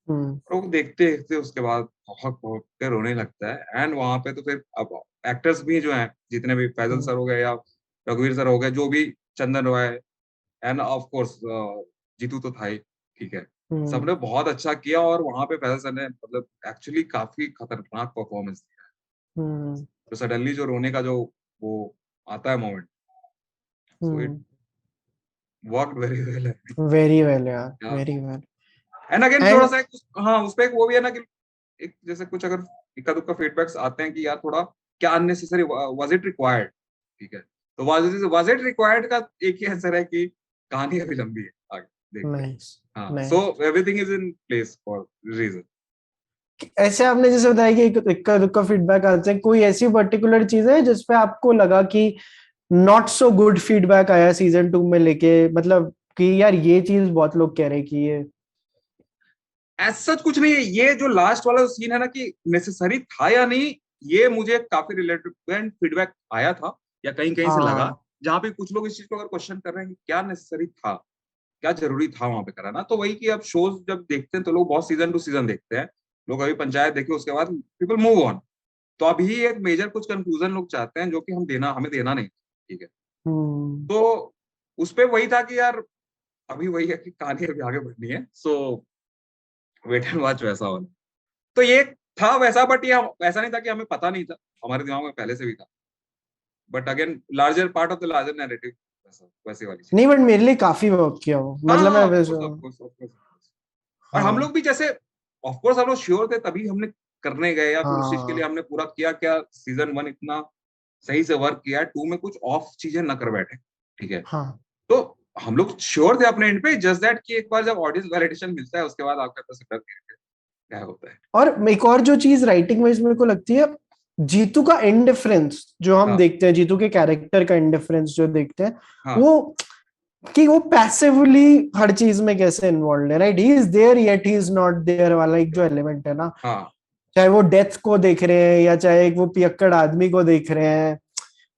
हम्म।
और वो देखते देखते उसके बाद बहुत बहुत के रोने लगता है। एंड वहां पे तो फिर अब एक्टर्स भी जो हैं, जितने भी फैजल
हम्म।
सर हो गए या रघुवीर सर हो गए, जो भी, Chandan Roy, and of course Jeetu तो था ही, ठीक है।
हम्म।
सबने बहुत अच्छा किया। और वहां पे फैजल सर ने मतलब एक्चुअली काफी खतरनाक परफॉर्मेंस दिया।
हम्म।
तो सडनली जो रोने का जो वो आता है moment, so it
hmm.
Worked very well.
Very well यार, वेरी वेल।
एंड अगेन थोड़ा
एंड
सा हाँ, उस पे एक वो भी है ना कि एक जैसे कुछ अगर इक्का दुक्का फीडबैक्स आते हैं कि यार थोड़ा क्या अननेसेसरी, वाज इट रिक्वायर्ड, ठीक है। तो वाज इट रिक्वायर्ड का एक ही आंसर है कि कहानी अभी लंबी है, आगे देखते हैं।
नाइस,
हाँ, so
nice.
Everything is in place for reason.
ऐसे आपने जैसे बताया कि इक्का दुक्का फीडबैक आते हैं, कोई ऐसी पर्टिकुलर चीज है जिसपे आपको लगा कि नॉट सो गुड फीडबैक आया सीजन 2 में लेके, मतलब कि यार ये चीज बहुत लोग कह रहे हैं कि ये।
एज सच कुछ नहीं है। ये जो लास्ट वाला सीन है ना, कि नेसेसरी था या नहीं, ये मुझे काफी रिलेटेड फीडबैक आया था, या कहीं कहीं से लगा,
हाँ।
जहाँ पे कुछ लोग इस चीज को अगर क्वेश्चन कर रहे हैं कि क्या नेसेसरी था, क्या जरूरी था वहां पे कराना। तो वही कि अब शोज जब देखते हैं तो लोग बहुत सीजन टू सीजन देखते हैं। लोग अभी पंचायत देखे, उसके बाद पीपल मूव ऑन। तो अभी एक मेजर कुछ कंक्लूजन लोग चाहते हैं, जो कि हमें देना नहीं, ठीक है।
हम्म।
तो उस पे वही था कि यार अभी वही है कि कहानी अभी आगे बढ़नी है, सो वेट एंड वॉच वैसा होना। तो ये था वैसा, बट ये ऐसा नहीं था कि हमें पता नहीं था, हमारे दिमाग में पहले से भी था। But again larger part of the larger narrative, वैसा वैसी वाली चीज।
नहीं, बट मेरे लिए काफी वर्क किया वो,
हाँ
मतलब
हाँ,
मैं
ऑफ
वैसे।
Course of course of course. और हम
हाँ।
लोग भी जैसे ऑफ कोर्स हम लोग श्योर थे, तभी हमने करने गए, या फिर उस चीज के लिए
हाँ।
हमने पूरा किया क्या सीजन 1 इतना सही से वर्क किया, 2 में कुछ ऑफ चीजें न कर बैठे, ठीक है।
हाँ।
तो हम लोग श्योर थे अपने एंड पे, जस्ट दैट कि एक बार जब ऑडियंस वैलिडेशन मिलता है, उसके बाद आपके पास डर क्या होता है।
और एक और जो चीज राइटिंग वाइज मेरे को लगती है, जीतू का इंडिफरेंस जो हम
हाँ
देखते हैं, जीतू के कैरेक्टर का इंडिफरेंस जो देखते हैं,
हाँ
वो कि वो पैसिवली हर चीज में कैसे इन्वॉल्व है, right, he is there yet he is not there वाला एक जो एलिमेंट है ना,
हाँ
चाहे वो डेथ को देख रहे हैं या चाहे एक वो पियक्कड़ आदमी को देख रहे हैं,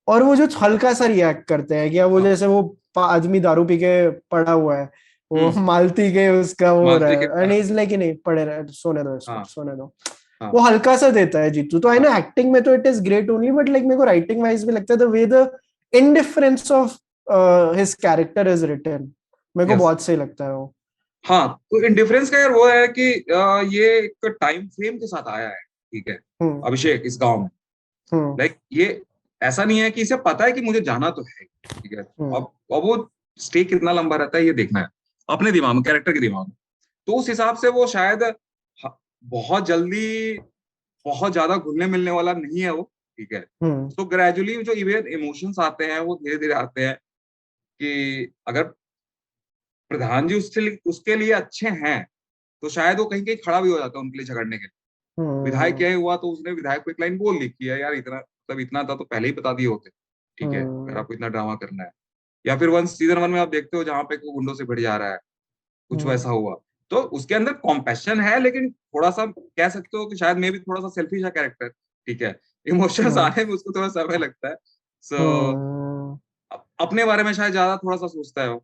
और वो जो हल्का सा रिएक्ट करते हैं, कि वो
हाँ।
जैसे वो आदमी दारू पी के पड़ा हुआ है, वो
हम्म।
मालती के उसका वो हो रहा
मालती के
है, एंड इज लाइक नहीं पड़े रहे, सोने दो इसको,
हाँ
सोने दो।
हाँ
वो हल्का सा देता है जीतू, तो आई नो
हाँ
एक्टिंग में तो it is great only, but like मेरे को राइटिंग वाइज भी लगता है the way the indifference of his character is written, मेरे को
यस।
बहुत सही लगता है वो।
हाँ, तो इंडिफरेंस का यार वो है कि ये एक टाइम फ्रेम के साथ आया है, ठीक है,
हम्म,
अभिषेक इस गांव में,
हम्म,
लाइक ये ऐसा नहीं है कि इसे पता है कि मुझे जाना तो है, ठीक है।
हम्म,
अब वो स्टे कितना लंबा रहता है ये देखना है अपने दिमाग में, कैरेक्टर के दिमाग में। तो उस हिसाब से वो शायद बहुत जल्दी बहुत ज्यादा घुलने मिलने वाला नहीं है वो, ठीक है।
हम्म,
तो ग्रेजुअली जो इवन इमोशंस आते हैं वो धीरे धीरे आते हैं, कि अगर प्रधान जी उसके लिए अच्छे हैं तो शायद वो कहीं कहीं खड़ा भी हो जाता है उनके लिए झगड़ने के लिए। विधायक
हम्म,
क्या ही हुआ, तो उसने विधायक को एक लाइन बोल दी कि यार इतना, मतलब इतना था तो पहले ही बता दिए होते, ठीक है, अगर
हम्म,
आपको इतना ड्रामा करना है। या फिर सीजन 1 में आप देखते हो जहाँ पे वो गुंडों से भिड़ जा रहा है, कुछ
हम्म,
वैसा हुआ। तो उसके अंदर कॉम्पैशन है, लेकिन थोड़ा सा कह सकते हो कि शायद मे भी थोड़ा सा सेल्फिश है कैरेक्टर, ठीक है। इमोशंस
हम्म,
आने में उसको थोड़ा समय लगता है। सो
हम्म।
अपने बारे में शायद ज्यादा थोड़ा सा सोचता है वो।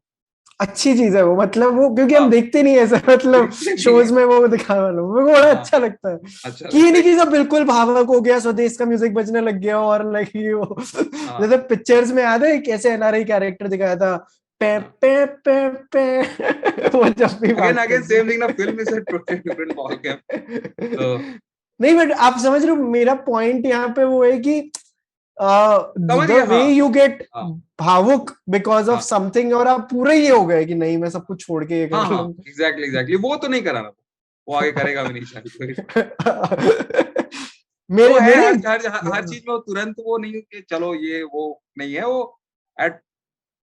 अच्छी चीज है वो, मतलब वो क्योंकि हम
हाँ,
देखते नहीं है ऐसा, मतलब
देखते नहीं है।
शोज में वो दिखा वाला मेरे को बड़ा
हाँ,
अच्छा लगता है
अच्छा
कि ये
लगता
नहीं
है
कि
कि
सब बिल्कुल भावुक हो गया, स्वदेश का म्यूजिक बजने लग गया और लाइक ये वो
हाँ,
जैसे पिक्चर्स में याद है कैसे एनआरआई कैरेक्टर दिखाया था, पे
हाँ।
पे पे पे वो जब भी
अगेन
बात
अगेन
करते
सेम थिंग ना, film is a totally different ball game. तो
नहीं बट आप समझ रहे हो मेरा पॉइंट यहाँ पे वो है कि
समझ
द
गया,
वे
हाँ,
यू गेट
हाँ,
भावुक बिकॉज ऑफ
हाँ,
समथिंग और आप पूरे ये हो गए कि नहीं मैं सब कुछ छोड़ के ये
हाँ,
कर
हाँ,
लूंगा।
एग्जैक्टली एग्जैक्टली, वो तो नहीं कराना, वो आगे करेगा भी नहीं शायद कोई। वो
मेरे
है
मेरे
हर चीज में वो तुरंत वो नहीं कि चलो ये वो नहीं है वो, एट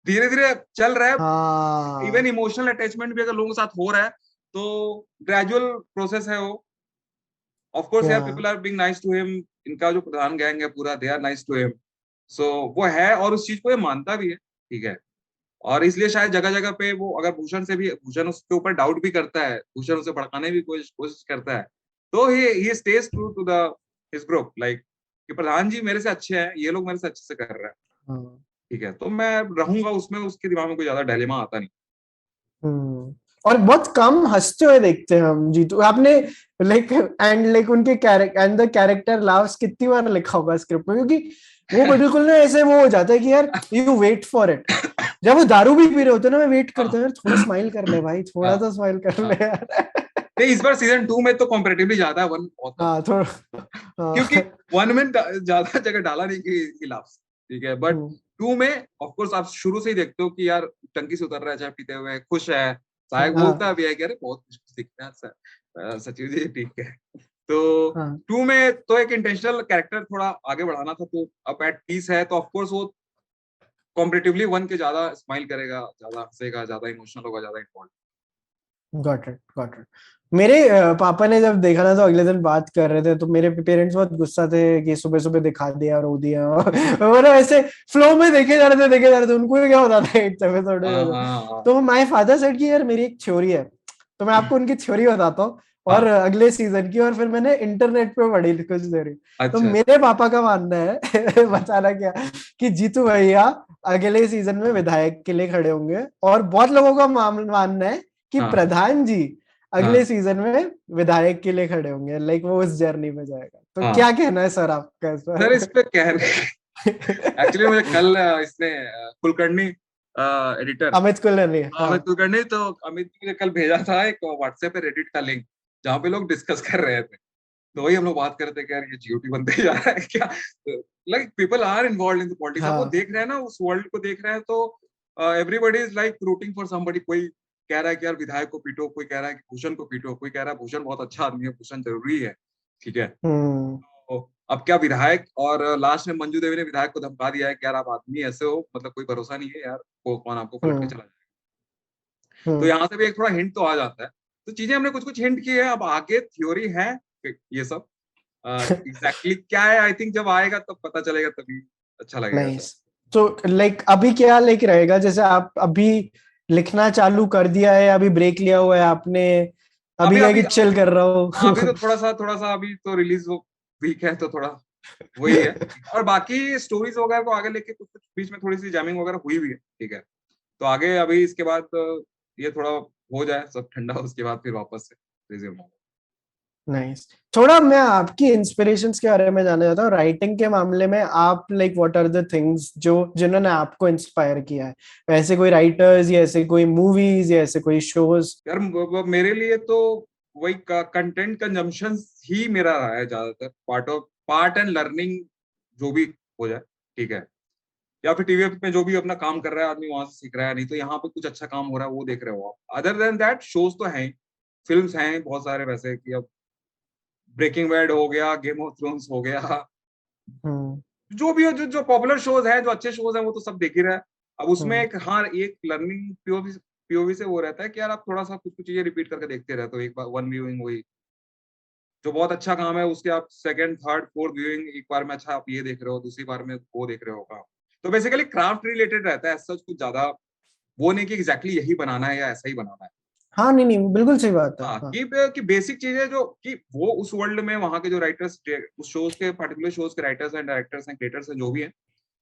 धीरे धीरे चल रहा है।
हाँ
इवन इमोशनल अटैचमेंट भी अगर लोगों के साथ हो रहा है तो ग्रेजुअल प्रोसेस है वो। ऑफ कोर्स यार,
या
people are being nice to him, इनका जो प्रधान गैंग है पूरा, they are nice to him. So वो है और उस चीज को ये मानता भी है, ठीक है। और इसलिए शायद जगह जगह पे वो अगर भूषण उसके ऊपर डाउट भी करता है, भूषण उसे भड़काने की कोशिश करता है, तो ही stage true to the his group, like कि प्रधान जी मेरे से अच्छे हैं, ये लोग मेरे से अच्छे से कर रहे हैं,
हाँ,
ठीक है। तो मैं रहूंगा उसमें, उसके दिमाग में कोई ज्यादा डायलेमा आता नहीं।
हम्म। और बहुत कम हंसते हुए देखते हैं हम जीतू आपने, लाइक एंड लाइक उनके character and the character loves कितनी बार लिखा होगा स्क्रिप्ट में, क्योंकि वो बिल्कुल ना ऐसे वो हो जाता है कि यार यू वेट फॉर इट, जब वो दारू भी पी रहे होते हैं ना मैं वेट करता हूँ
हाँ,
यार थोड़ा स्माइल कर ले भाई, थोड़ा
हाँ,
तो स्माइल कर
हाँ।
ले यार।
नहीं, इस बार सीजन 2 में तो कंपैरेटिवली ज्यादा है, 1 बहुत कम,
हाँ थोड़ा,
क्योंकि
हाँ,
1 में ज्यादा जगह डाला नहीं कि लाफ्स, ठीक है, बट
हम्म,
2 में ऑफ कोर्स आप शुरू से ही देखते हो कि यार टंकी से उतर रहा है चाय पीते हुए, खुश है, सहायक
हाँ,
बोलता भी है कि अरे बहुत खुश खुश दिखता है सर, सचिव जी, ठीक है। तो
हाँ,
2 में तो एक इंटेंशनल कैरेक्टर थोड़ा आगे बढ़ाना था, तो अब एट पीस है तो ऑफ कोर्स वो कॉम्परेटिवली 1 के ज्यादा स्माइल करेगा, ज्यादा हंसेगा, ज्यादा इमोशनल होगा, ज्यादा involve.
Got it got it. मेरे पापा ने जब देखा ना तो अगले दिन बात कर रहे थे, तो मेरे पेरेंट्स बहुत गुस्सा थे कि सुबह सुबह दिखा दिया रो दिया और ऐसे फ्लो में देखे जा रहे थे उनको भी क्या होता था एक एपिसोड
हाँ,
में।
हाँ, हाँ,
तो माय फादर सेड कि यार मेरी एक थ्योरी है, तो मैं आपको उनकी थ्योरी बताता हूँ और
हाँ,
अगले सीजन की, और फिर मैंने इंटरनेट पे पढ़ी थी कुछ थ्योरी। तो
अच्छा,
मेरे पापा का मानना है बताना क्या, कि जीतू भैया अगले सीजन में विधायक के लिए खड़े होंगे, और बहुत लोगों का मानना है कि
हाँ,
प्रधान जी अगले
हाँ,
सीजन में विधायक के लिए खड़े होंगे, लाइक वो उस जर्नी में जाएगा। तो क्या
हाँ।
कहना है सर आपका इस
सर इस
पर?
पे कह रहे, एक्चुअली मुझे कल इसने कुलकर्णी एडिटर
अमित कुलकर्णी, हाँ,
अमित कुलकर्णी, तो अमित ने मुझे कल भेजा था एक व्हाट्सएप पे रेडिट का लिंक, जहाँ पे लोग डिस्कस कर रहे थे। तो वही हम लोग बात कर रहे थे कि यार ये जीओटी बनते जा रहा है क्या, like people are involve in the politics, अब वो
हाँ,
देख रहे हैं ना, उस वर्ल्ड को देख रहे हैं, तो everybody is like rooting for somebody. कोई कह रहा है कि यार विधायक को पीटो, कोई कह रहा है कि भूषण को पीटो, कोई कह रहा है भूषण बहुत अच्छा आदमी है, भूषण जरूरी है, ठीक है।
हम्म,
तो अब क्या विधायक, और लास्ट में मंजू देवी ने विधायक को धमका दिया है कि यार आप आदमी ऐसे हो, मतलब कोई भरोसा नहीं है यार, को कौन आपको पलट के
हम्म,
चला जाएगा। तो
हम्म,
यहाँ से भी एक थोड़ा हिंट तो आ जाता है। तो चीजें हमने कुछ कुछ हिंट की है, अब आगे थ्योरी है ये सब एग्जैक्टली क्या है, आई थिंक जब आएगा तब पता चलेगा, तभी अच्छा लगेगा सर।
नाइस। तो लाइक अभी क्या लाइक रहेगा, जैसे आप अभी लिखना चालू कर दिया है, अभी ब्रेक लिया हुआ है आपने, अभी
अभी
क्या
अभी
कि चिल कर रहा
अभी
हो?
तो थोड़ा सा अभी तो रिलीज वीक है, तो थोड़ा वही है। और बाकी स्टोरीज वगैरह को आगे लेके कुछ कुछ बीच में थोड़ी सी जैमिंग वगैरह हुई भी है, ठीक है। तो आगे अभी इसके बाद ये थोड़ा हो जाए सब ठंडा, उसके बाद फिर वापस से रिज्यूम होगा।
नाइस। थोड़ा मैं आपकी इंस्पिरेशंस के बारे में जानना चाहता हूँ, राइटिंग के मामले में आप like what are the things जो जिन्होंने आपको इंस्पायर किया है, ऐसे कोई राइटर्स या ऐसे कोई मूवीज या ऐसे कोई शोज?
यार मेरे लिए तो वही कंटेंट कंजम्पशन ही मेरा रहा है ज्यादातर, पार्ट एंड लर्निंग जो भी हो जाए, ठीक है, या फिर टीवी पे जो भी अपना काम कर रहा है आदमी वहां से सीख रहा है, नहीं तो यहाँ पे कुछ अच्छा काम हो रहा है वो देख रहे हो आप। अदर देन दैट शोज तो हैं, फिल्म्स हैं बहुत सारे वैसे कि अब ब्रेकिंग बैड हो गया, गेम ऑफ थ्रोन्स हो गया,
हम्म
जो भी हो, जो जो पॉपुलर शोज हैं, जो अच्छे शोज हैं, वो तो सब देख ही रहा है। अब उसमें
हम्म
एक, हाँ, एक लर्निंग पीओवी से वो रहता है कि यार आप थोड़ा सा कुछ कुछ चीजें रिपीट करके देखते रहते हो, एक बार वन व्यूइंग हुई, जो बहुत अच्छा काम है उसके आप सेकंड थर्ड फोर्थ व्यूइंग एक बार में, अच्छा आप ये देख रहे हो, दूसरी बार में वो देख रहे हो काम। तो बेसिकली क्राफ्ट रिलेटेड रहता है, सच कुछ ज्यादा वो नहीं कि एग्जैक्टली यही बनाना है या ऐसा ही बनाना है।
हाँ, नहीं नहीं, बिल्कुल सही बात है।
हाँ,
हाँ।
कि बेसिक चीजें जो कि वो उस वर्ल्ड में वहां के जो राइटर्स, उस शोज के पर्टिकुलर शोज के writers and directors and creators हैं जो भी हैं,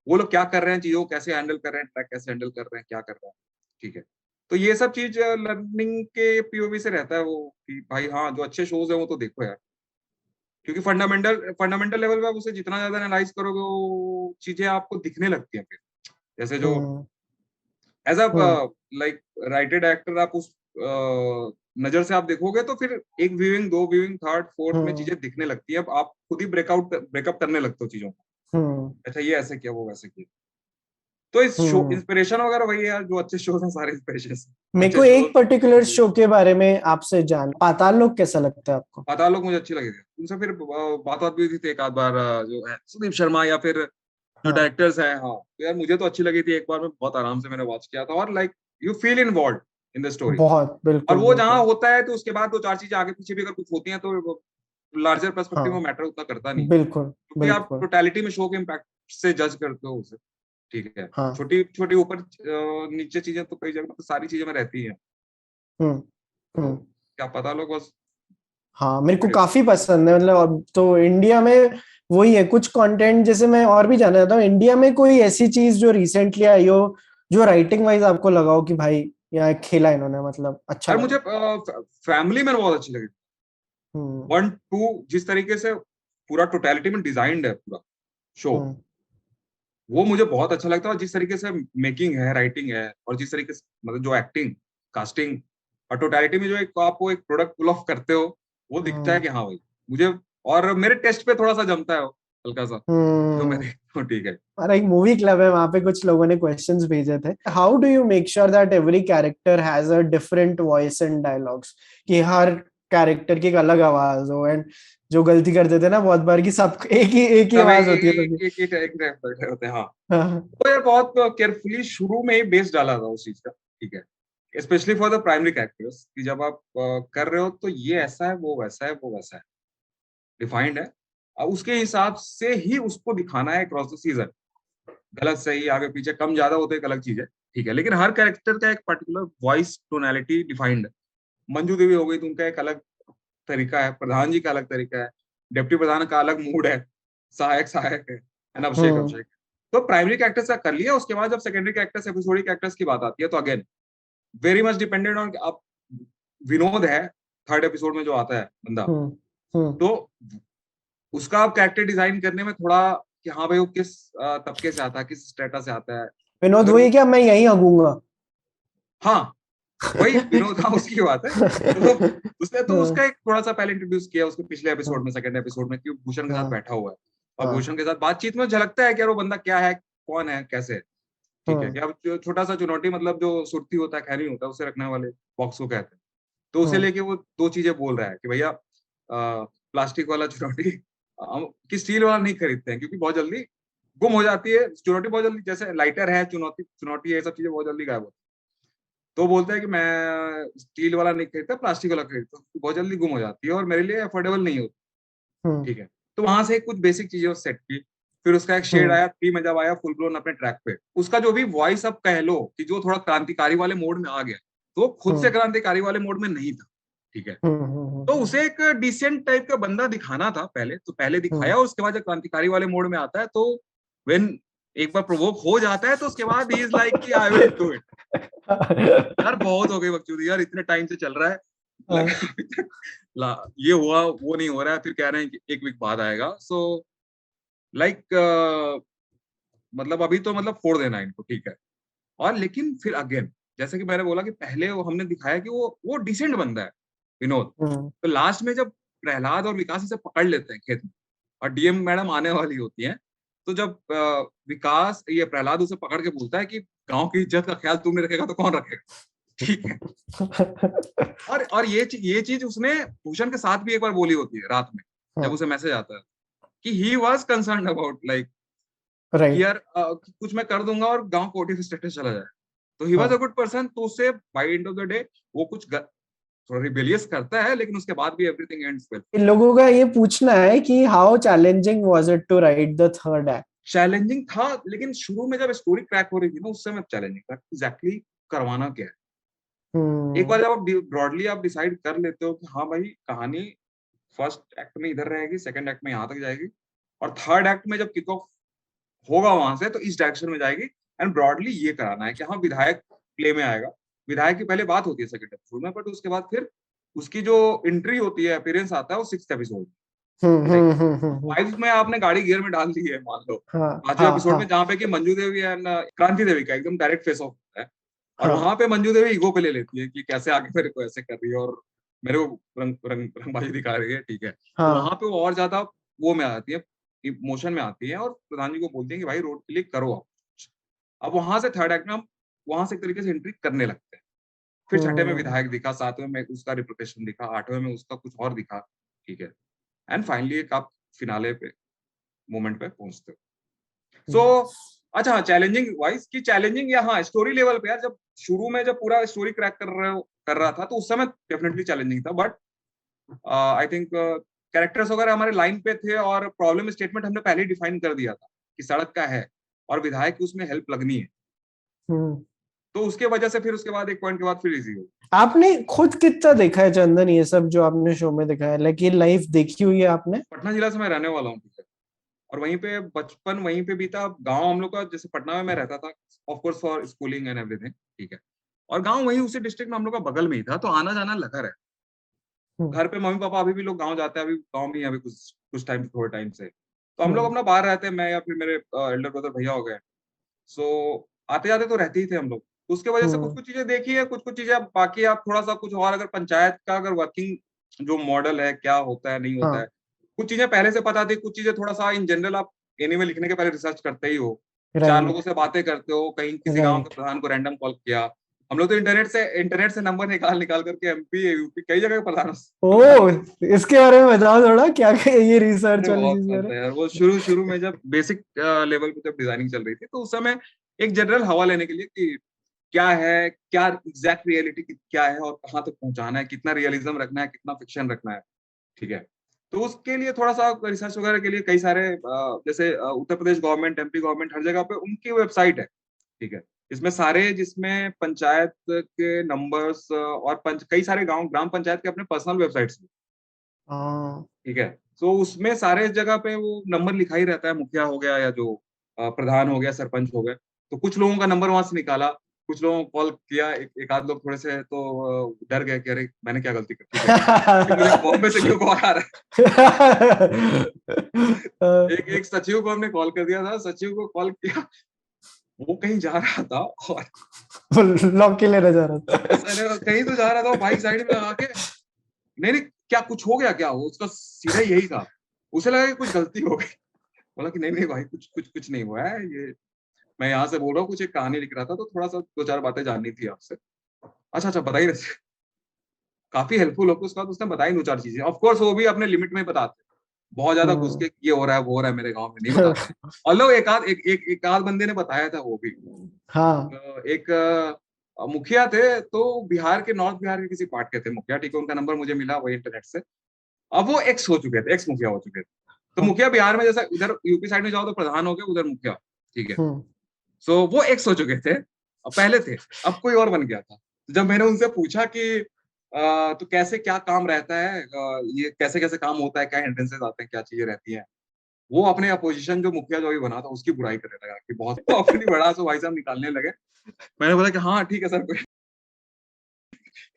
वो लोग क्या कर रहे हैं, चीजों को कैसे हैंडल कर रहे हैं, ट्रैक कैसे हैंडल कर रहे हैं, क्या कर रहे हैं, ठीक है। तो ये सब चीज लर्निंग के पीओवी से रहता है वो, कि भाई हाँ जो अच्छे शोज है वो तो देखो यार, क्योंकि फंडामेंटल फंडामेंटल लेवल पे आप उसे जितना ज्यादा एनालाइज करोगे वो चीजें आपको दिखने लगती हैं फिर। जैसे जो
hmm
as a
hmm
like rated actor आप उस नजर से आप देखोगे तो फिर एक व्यूइंग, दो व्यूइंग, थर्ड फोर्थ में
हम्म
चीजें दिखने लगती है, अब आप खुद ही ब्रेकअप करने लगते हो चीजों को,
हम्म
अच्छा ये ऐसे किया, वो वैसे किया। तो इस शो
हम्म
इंस्पिरेशन वगैरह वही है यार, जो अच्छे शोज हैं सारे इंस्पिरेशन
मेरे
अच्छे
को
शोज।
एक पर्टिकुलर शो के बारे में आपसे जान, पाताल लोक कैसा लगता है आपको?
पाताल लोक मुझे अच्छी लगी थी, उनसे फिर बात बात भी हुई थी एक आध बार, जो है सुदीप शर्मा या फिर जो
हाँ,
डायरेक्टर्स हैं, हाँ, तो यार मुझे तो अच्छी लगी थी, एक बार में बहुत आराम से मैंने वॉच किया था, और like you feel involve in the story.
बहुत,
और
बिल्कुल
वो जहाँ
बिल्कुल।
होता है तो उसके बाद दो चार चीजें आगे पीछे भी अगर कुछ होती हैं तो लार्जर पर्सपेक्टिव में
हाँ,
मैटर उतना करता नहीं,
बिल्कुल
क्योंकि आप
बिल्कुल।
टोटलिटी में शो के इम्पैक्ट से जज करते हो उसे, ठीक है।
हाँ।
छोटी छोटी ऊपर नीचे चीजें तो कई जगह तो सारी चीजें में रहती हैं,
हम्म
तो
हम्म
क्या पता लोग बस।
हाँ, मेरे को काफी पसंद है, मतलब अब तो इंडिया में वही है कुछ कंटेंट, जैसे मैं और भी जानना चाहता हूँ, इंडिया में कोई ऐसी चीज जो रिसेंटली आई हो, जो राइटिंग वाइज आपको लगा हो कि भाई यहाँ खेला इन्होंने, मतलब अच्छा
यार मुझे
लगा।
फैमिली मैन बहुत अच्छी लगी,
हम्म
वन टू, जिस तरीके से पूरा टोटलिटी में डिजाइंड है पूरा शो,
हम्म
वो मुझे बहुत अच्छा लगता है। और जिस तरीके से मेकिंग है, राइटिंग है, और जिस तरीके से मतलब जो एक्टिंग, कास्टिंग, और टोटलिटी में जो एक आपको एक प्रोडक्ट पुल ऑफ करते हो, वो दिखता है
हम्म
कि हाँ भाई मुझे, और मेरे टेस्ट पे थोड़ा सा जमता है वो, हल्का सा, जो मैं
हम्म
देखता हूँ, ठीक है।
और एक मूवी क्लब है, वहां पे कुछ लोगों ने क्वेश्चंस भेजे थे, how do you make sure that every character has a different voice and dialogues, कि हर कैरेक्टर की एक अलग आवाज हो, एंड जो गलती कर देते हैं ना बहुत बार, कि सब एक ही
सब
आवाज होती है सबकी।
एक बैठे होते हैं, हाँ।
हाँ।
तो यार बहुत केयरफुली शुरू में ही बेस डाला था उस चीज का, ठीक है, specially for the primary characters, कि जब आप कर रहे हो तो ये ऐसा है, वो वैसा है, वो वैसा है, डिफाइंड है। अब उसके हिसाब से ही उसको दिखाना है क्रॉस द सीजन, गलत सही आगे पीछे कम ज्यादा होते एक अलग चीज है, ठीक है, लेकिन हर कैरेक्टर का एक पर्टिकुलर वॉइस टोनालिटी डिफाइंड है। मंजू देवी हो गई तो उनका एक अलग तरीका है, प्रधान जी का अलग तरीका है, डिप्टी प्रधान का अलग मूड है, सहायक सहायक है, एंड अभिषेक
हम्म
अभिषेक। तो प्राइमरी कैरेक्टर्स का कर लिया, उसके बाद जब सेकेंडरी कैरेक्टर्स, एपिसोडिक कैरेक्टर्स की बात आती है, तो again very much dependent on, आप विनोद है थर्ड एपिसोड में जो आता है बंदा,
हम्म हम्म
तो उसका आप कैरेक्टर डिजाइन करने में थोड़ा, कि हाँ भाई वो किस तबके से आता है, किस स्टेटस से आता है,
विनोद
अगर
वही
वो,
क्या, मैं यहीं हगूंगा।
हाँ वही विनोद, हाँ उसकी बात है, तो उसने तो
हाँ
उसका एक थोड़ा सा पहले इंट्रोड्यूस किया उसके पिछले एपिसोड
हाँ
में, सेकंड एपिसोड में, कि भूषण के साथ
हाँ
बैठा हुआ है, और
हाँ
भूषण के साथ बातचीत में झलकता है कि यार वो बंदा क्या है, कौन है, कैसे है, ठीक है,
हाँ
कि अब छोटा सा चुनौती, मतलब जो सुर्ती होता है, खैनी होता है, उसे रखने वाले बॉक्स को कहते हैं, तो उसे
हाँ
लेके वो दो चीजें बोल रहा है कि भैया प्लास्टिक वाला चुनौती हम कि स्टील वाला नहीं खरीदते हैं, क्योंकि बहुत जल्दी गुम हो जाती है चुनौती, बहुत जल्दी, जैसे लाइटर है, चुनौती चुनौती है, ये सब चीजें बहुत जल्दी गायब होती है। तो बोलता है कि मैं स्टील वाला नहीं खरीदता, प्लास्टिक वाला खरीदता हूँ, बहुत जल्दी गुम हो जाती है और मेरे लिए अफोर्डेबल नहीं होती,
हम्म
ठीक है। तो वहां से कुछ बेसिक चीजें सेट की, फिर उसका एक शेड
हम्म
आया, थ्री में जब आया फुल ब्लोन अपने ट्रैक पे, उसका जो भी वॉइस अब कह लो कि जो थोड़ा क्रांतिकारी वाले मोड में आ गया, तो वो खुद से
हम्म
क्रांतिकारी वाले मोड में नहीं था, ठीक है।
हम्म
तो
हम्म
उसे एक डिसेंट टाइप का बंदा दिखाना था पहले, तो पहले
हम्म
दिखाया, उसके बाद जब क्रांतिकारी वाले मोड में आता है तो व्हेन एक बार प्रोवोक हो जाता है तो उसके बाद ही इज लाइक कि आई विल डू इट। यार बहुत हो गई बकचोदी यार, इतने टाइम से चल रहा है,
हाँ,
लगा अभी तक ये हुआ वो नहीं हो रहा है, फिर कह रहे हैं कि एक वीक बाद आएगा, सो लाइक मतलब अभी तो मतलब फोड़ देना है इनको, ठीक है। और लेकिन फिर अगेन, जैसे कि मैंने बोला कि पहले वो हमने दिखाया कि वो डिसेंट बंदा है विनोद,
हम्म
तो लास्ट में जब प्रहलाद और विकास इसे पकड़ लेते हैं खेत में, और डीएम मैडम आने वाली होती हैं। तो जब विकास ये प्रहलाद उसे पकड़ के बोलता है कि गांव की इज्जत का ख्याल तुम नहीं रखेगा तो कौन रखेगा, ठीक है। और ये चीज उसने भूषण के साथ भी एक बार बोली होती है रात में, जब उसे मैसेज आता है कि he was concern about like कि
राइट।
यार कुछ मैं कर दूंगा और गांव को ओटीपी स्टेटस चला जाए। तो ही वाज अ
हाँ,
गुड पर्सन। तो उससे by end of the day वो कुछ थोड़ा रिबेलियस करता है, लेकिन उसके बाद भी एवरीथिंग एंड्स वेल।
इन लोगों का ये पूछना है कि how challenging was it to write the third act?
Challenging था, लेकिन शुरू में जब स्टोरी क्रैक हो रही थी ना, उस समय चैलेंजिंग था एग्जैक्टली करवाना क्या है। एक बार जब आप ब्रॉडली आप डिसाइड कर लेते हो कि हाँ भाई कहानी फर्स्ट एक्ट में इधर रहेगी, सेकंड एक्ट में यहाँ तक जाएगी, और थर्ड एक्ट में जब किक ऑफ होगा वहां से तो इस डायरेक्शन में जाएगी, एंड ब्रॉडली ये कराना है कि हाँ विधायक प्ले में आएगा। विधायक की पहले बात होती है सेकंड एपिसोड में, बट उसके बाद फिर उसकी जो एंट्री होती है, अपीयरेंस आता है वो सिक्स्थ एपिसोड में। लाइक फाइव में आपने गाड़ी गियर में डाल दी है मान लो,
हाँ,
पांचवें
हाँ,
एपिसोड
हाँ,
में जहाँ पे कि मंजू देवी एंड क्रांति देवी का एकदम डायरेक्ट फेस ऑफ होता है, और
हाँ,
वहां पे मंजू देवी ईगो पे ले लेती है कि कैसे आगे मेरे को ऐसे कर रही है और मेरे को रंगबाजी दिखा रही है, ठीक है। तो
हाँ।
वहां पे वो और ज्यादा वो में आती है, इमोशन में आती है, और प्रधान जी को बोलती है कि भाई रोड के लिए करो आप। अब वहां से थर्ड एक्ट में हम वहां से एक तरीके से एंट्री करने लगते हैं। फिर छठे में
हम्म।
विधायक दिखा, सातवें में उसका रिप्रेजेंटेशन दिखा, आठवें में उसका कुछ और दिखा, ठीक है। एंड फाइनली एक आप फिनाले पे मोमेंट पे पहुंचते हो। सो अच्छा हाँ, चैलेंजिंग वाइज की चैलेंजिंग या हाँ स्टोरी लेवल पे यार, जब शुरू में जब पूरा स्टोरी क्रैक कर रहा था तो उस समय डेफिनेटली चैलेंजिंग था, बट आई थिंक कैरेक्टर्स वगैरह हमारे लाइन पे थे, और प्रॉब्लम स्टेटमेंट हमने पहले ही डिफाइन कर दिया था कि सड़क का है और विधायक की उसमें हेल्प लगनी है।
हम्म।
तो उसके वजह से फिर उसके बाद एक पॉइंट के बाद फिर इजी हो।
आपने खुद कितना देखा है चंदन, ये सब जो आपने शो में दिखाया, लाइक ये लाइफ देखी हुई है आपने?
पटना जिला से मैं रहने वाला हूँ, ठीक है, और वहीं पे बचपन वहीं पे बीता। गांव हम लोग का जैसे पटना में मैं रहता था of course for schooling and everything, ठीक है, और गांव वहीं उसी डिस्ट्रिक्ट में हम लोग का बगल में ही था, तो आना जाना लगा रहे।
हम्म।
घर पे मम्मी पापा अभी भी लोग गांव जाते हैं, अभी गांव में ही हैं, अभी कुछ कुछ टाइम थोड़े टाइम से। तो हम लोग
हम्म।
अपना बाहर रहते हैं, मैं या फिर मेरे एल्डर ब्रदर भैया हो गए। सो आते जाते तो रहते ही थे हम लोग, तो उसके वजह से कुछ
हम्म।
कुछ चीजें देखी है, कुछ कुछ चीजें बाकी आप थोड़ा सा कुछ और, अगर पंचायत का अगर वर्किंग जो मॉडल है क्या होता है नहीं होता है,
हाँ।
कुछ चीजें पहले से पता थी, कुछ चीजें थोड़ा सा इन जनरल आप एनीमे लिखने के पहले रिसर्च करते ही हो, चार लोगों
राइट।
से बातें करते हो, कहीं किसी गांव के
राइट।
प्रधान को रैंडम कॉल किया। हम लोग तो इंटरनेट से नंबर निकाल निकाल करके एमपी यूपी कई जगह के प्रधान प्रधानों
ओ,
से।
इसके बारे में बताओ थोड़ा, क्या क्या ये रिसर्च
अरे
वाली
बहुत
चीज
फन
करे।
था यार वो, शुरू शुरू में जब बेसिक लेवल पे जब डिजाइनिंग चल रही थी, तो उस समय एक जनरल हवा लेने के लिए कि क्या है, क्या एग्जैक्ट रियलिटी क्या है और कहाँ तक पहुंचाना है, कितना रियलिज्म रखना है, कितना फिक्शन रखना है, ठीक है। तो उसके लिए थोड़ा सा रिसर्च वगैरह के लिए कई सारे जैसे Uttar Pradesh government, MP government, हर जगह पे उनकी वेबसाइट है, ठीक है। इसमें सारे जिसमें पंचायत के नंबर्स और कई सारे गांव ग्राम पंचायत के अपने पर्सनल वेबसाइट्स,
हाँ।
ठीक है। तो उसमें सारे जगह पे वो नंबर लिखा ही रहता है, मुखिया हो गया या जो प्रधान हो गया, सरपंच हो गए। तो कुछ लोगों का नंबर वहां से निकाला, कुछ लोगों को कॉल किया, एक आध लोग थोड़े से तो डर गए कि अरे मैंने क्या गलती कर दी कहीं, कि मुझे बॉम्बे से क्यों कॉल आ रहा है। एक एक सचिव को हमने कॉल कर दिया था, सचिव को कॉल किया, वो कहीं जा रहा था, और
लॉक के लेने जा रहा था।
अरे कहीं तो जा रहा था, वो बाइक साइड में लगा के, नहीं नहीं क्या कुछ हो गया क्या, हो उसका सीधा यही था, उसे लगा कि कुछ गलती हो गई। बोला कि नहीं नहीं भाई कुछ कुछ कुछ नहीं हुआ है, ये मैं यहाँ से बोल रहा हूँ, कुछ एक कहानी लिख रहा था, तो थोड़ा सा दो चार बातें जाननी थी आपसे। अच्छा अच्छा बताइए। काफी हेल्पफुल होकर उसके बाद उसने बताई दो चार चीजें, ऑफ कोर्स वो भी अपने लिमिट में बताते हैं, बहुत ज्यादा घुस के ये हो रहा है वो हो रहा है मेरे गांव में नहीं बताते हैं। और लोग एक आध बंदे ने बताया था वो भी।
हाँ।
एक मुखिया थे, तो बिहार के, नॉर्थ बिहार के किसी पार्ट के थे मुखिया, ठीक है, उनका नंबर मुझे मिला वही इंटरनेट से। अब वो एक्स हो चुके थे, एक्स मुखिया हो चुके थे। तो
हाँ।
मुखिया बिहार में जैसा इधर यूपी साइड में जाओ तो प्रधान हो गया, उधर मुखिया, ठीक है।
हम्म।
सो वो एक्स हो चुके थे, अब पहले थे, अब कोई और बन गया था। तो जब मैंने उनसे पूछा कि तो कैसे क्या काम रहता है, ये कैसे कैसे काम होता है, क्या हिंड्रेंसेस आते हैं, क्या चीजें रहती हैं, वो अपने अपोजिशन जो मुखिया जो अभी बना था उसकी बुराई करने लगा कि बहुत तो अपनी बड़ा सो भाई साहब निकालने लगे। मैंने बोला कि हाँ ठीक है सर, कोई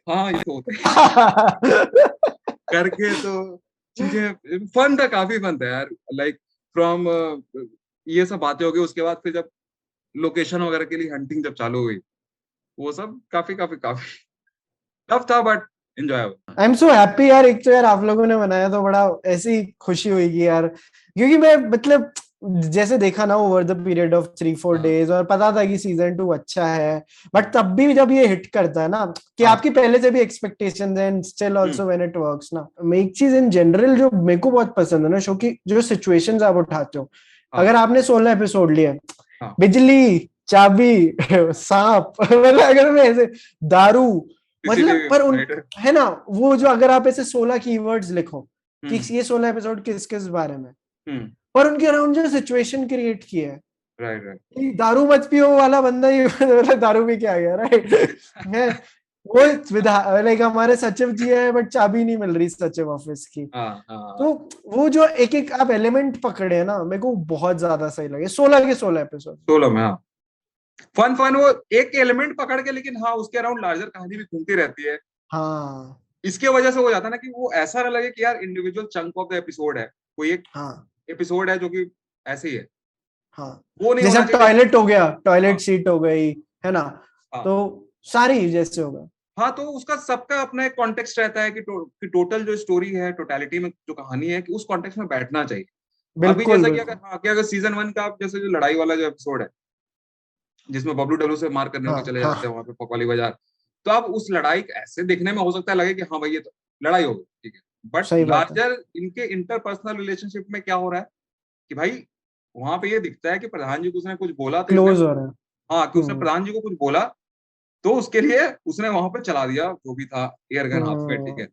हाँ ये तो होता है करके। तो चीजें फन था, काफी फन था यार, लाइक फ्रॉम ये सब बातें हो गई, उसके बाद फिर जब लोकेशन वगैरह के लिए हंटिंग जब चालू हुई, वो सब काफी काफी काफी टफ था, but enjoyable.
I am so happy यार। एक तो यार आप लोगों ने बनाया तो बड़ा ऐसी खुशी हुई कि यार, क्योंकि मैं मतलब जैसे देखा ना ओवर द पीरियड ऑफ 3-4
हाँ
डेज, और पता था कि सीजन 2 अच्छा है, बट तब भी जब ये हिट करता है ना, कि
हाँ
आपकी पहले से भी एक्सपेक्टेशंस हैं, and still also when it works ना, मैं एक चीज इन जनरल जो मेरे को बहुत पसंद है ना शो की, जो सिचुएशंस आप उठाते हो।
हाँ
अगर आपने 16 एपिसोड लिए,
हाँ
बिजली, चाबी, सांप, मतलब अगर मैं ऐसे, दारू, मतलब
सीसीटीवी
पर उन,
मॉनिटर।
है ना, वो जो अगर आप ऐसे 16 कीवर्ड्स लिखो कि
हम्म
ये 16 एपिसोड किस किस बारे में,
हम्म
पर उनके अराउंड जो सिचुएशन क्रिएट की है,
राइट राइट।
कि दारू मत पियो वाला बंदा ये मतलब दारू पी के आ गया, राइट है, वो विधा लाइक हमारे सचिव जी है, बट चाबी नहीं मिल रही सचिव ऑफिस की।
हाँ हाँ हाँ।
तो वो जो एक एक आप एलिमेंट पकड़े हैं ना, मेरे को बहुत ज्यादा सही लगे 16 के 16 एपिसोड।
16 में हाँ, फन फन वो एक एलिमेंट पकड़ के, लेकिन हाँ उसके अराउंड लार्जर कहानी भी घूमती रहती है।
हाँ
इसके वजह से हो जाता है ना कि वो ऐसा ना लगे कि यार individual chunk of the episode है, कोई एक
हाँ
एपिसोड है जो कि ऐसे ही है।
हाँ।
वो नहीं
जैसे
होना
अब
चाहिए।
टॉयलेट हो गया,
हाँ
टॉयलेट सीट हो गई, है ना,
हाँ
तो सारी जैसे होगा।
हाँ, तो उसका सबका अपना एक कॉन्टेक्स्ट रहता है कि कि टोटल जो स्टोरी है, टोटलिटी में जो कहानी है, कि उस कॉन्टेक्स्ट में बैठना चाहिए। अभी
बिल्कुल
जैसा कि अगर
बिल्कुल।
हाँ कि अगर सीजन 1 का आप जैसे जो लड़ाई वाला जो एपिसोड है, जिसमें बबलू डब्लू से मार करने
हाँ
को चले
हाँ,
जाते हैं वहां पे पकवाली बाजार, तो आप उस लड़ाई ऐसे देखने में हो सकता है लगे कि हाँ भाई ये तो लड़ाई हो गई, ठीक है, बट
सही बात है।
लार्जर इनके इंटरपर्सनल रिलेशनशिप में क्या हो रहा है कि भाई वहां पे ये दिखता है कि प्रधान जी को उसने कुछ बोला, तो इसने,
क्लोज हो रहा है।
हाँ कि उसने
हम्म
प्रधान जी को कुछ बोला, तो उसके लिए उसने वहां पे चला दिया जो भी था एयर गन हाथ में, ठीक
हम्म।
है।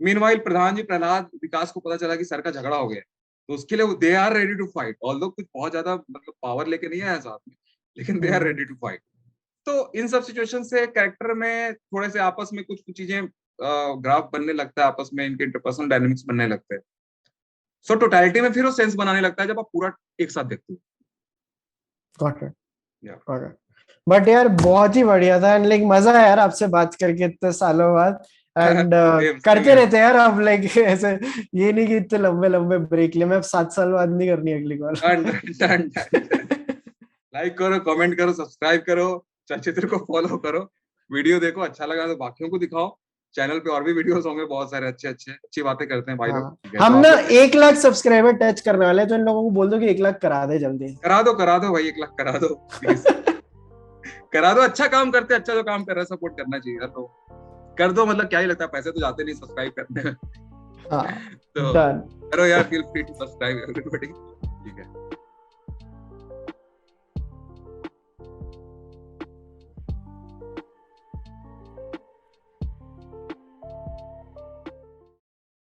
मीनवाइल प्रधान जी प्रहलाद विकास को पता चला कि सर का झगड़ा हो गया, तो उसके लिए they are ready to fight, although कुछ बहुत ज्यादा मतलब पावर लेके नहीं आया साथ में, लेकिन they are
hmm.
Ready to fight. तो इन सब सिचुएशन से कैरेक्टर में थोड़े से आपस में कुछ कुछ चीजें ग्राफ बनने लगता है, आपस में इनके इंटरपर्सनल डायनेमिक्स बनने लगते हैं। सो टोटलिटी में फिर वो सेंस बनाने लगता है जब आप पूरा एक साथ देखते हो।
गॉट इट,
या
गॉट इट। बट यार बहुत ही बढ़िया था, एंड लाइक मजा आया यार आपसे बात करके इतने सालों बाद। एंड
सेम सेम
करते
यार।
रहते हैं यार अब, लाइक ऐसे, ये नहीं कि इतने लंबे लंबे ब्रेक ले, मैं अब 7 साल बाद नहीं करनी अगली call.
Done done done. Like करो, कमेंट करो, सब्सक्राइब करो, चलचित्र को फॉलो करो, वीडियो देखो, अच्छा लगा तो बाकियों को दिखाओ। चैनल पे और भी वीडियोस होंगे बहुत सारे अच्छे अच्छे, अच्छी बातें करते हैं भाई लोग,
हाँ,
ठीक है, तो
हम
आप
ना
लोग
1 लाख सब्सक्राइबर टच करने वाले हैं, तो इन लोगों को बोल दो कि 1 लाख करा दे जल्दी।
करा दो भाई, 1 लाख करा दो प्लीज। करा दो, अच्छा काम करते हैं, अच्छा जो काम कर रहा है सपोर्ट करना चाहिए यार, तो कर दो, मतलब क्या ही लगता है, पैसे तो जाते नहीं सब्सक्राइब करने में।
हाँ,
तो
डन।
करो यार, feel free to subscribe everybody, ठीक है।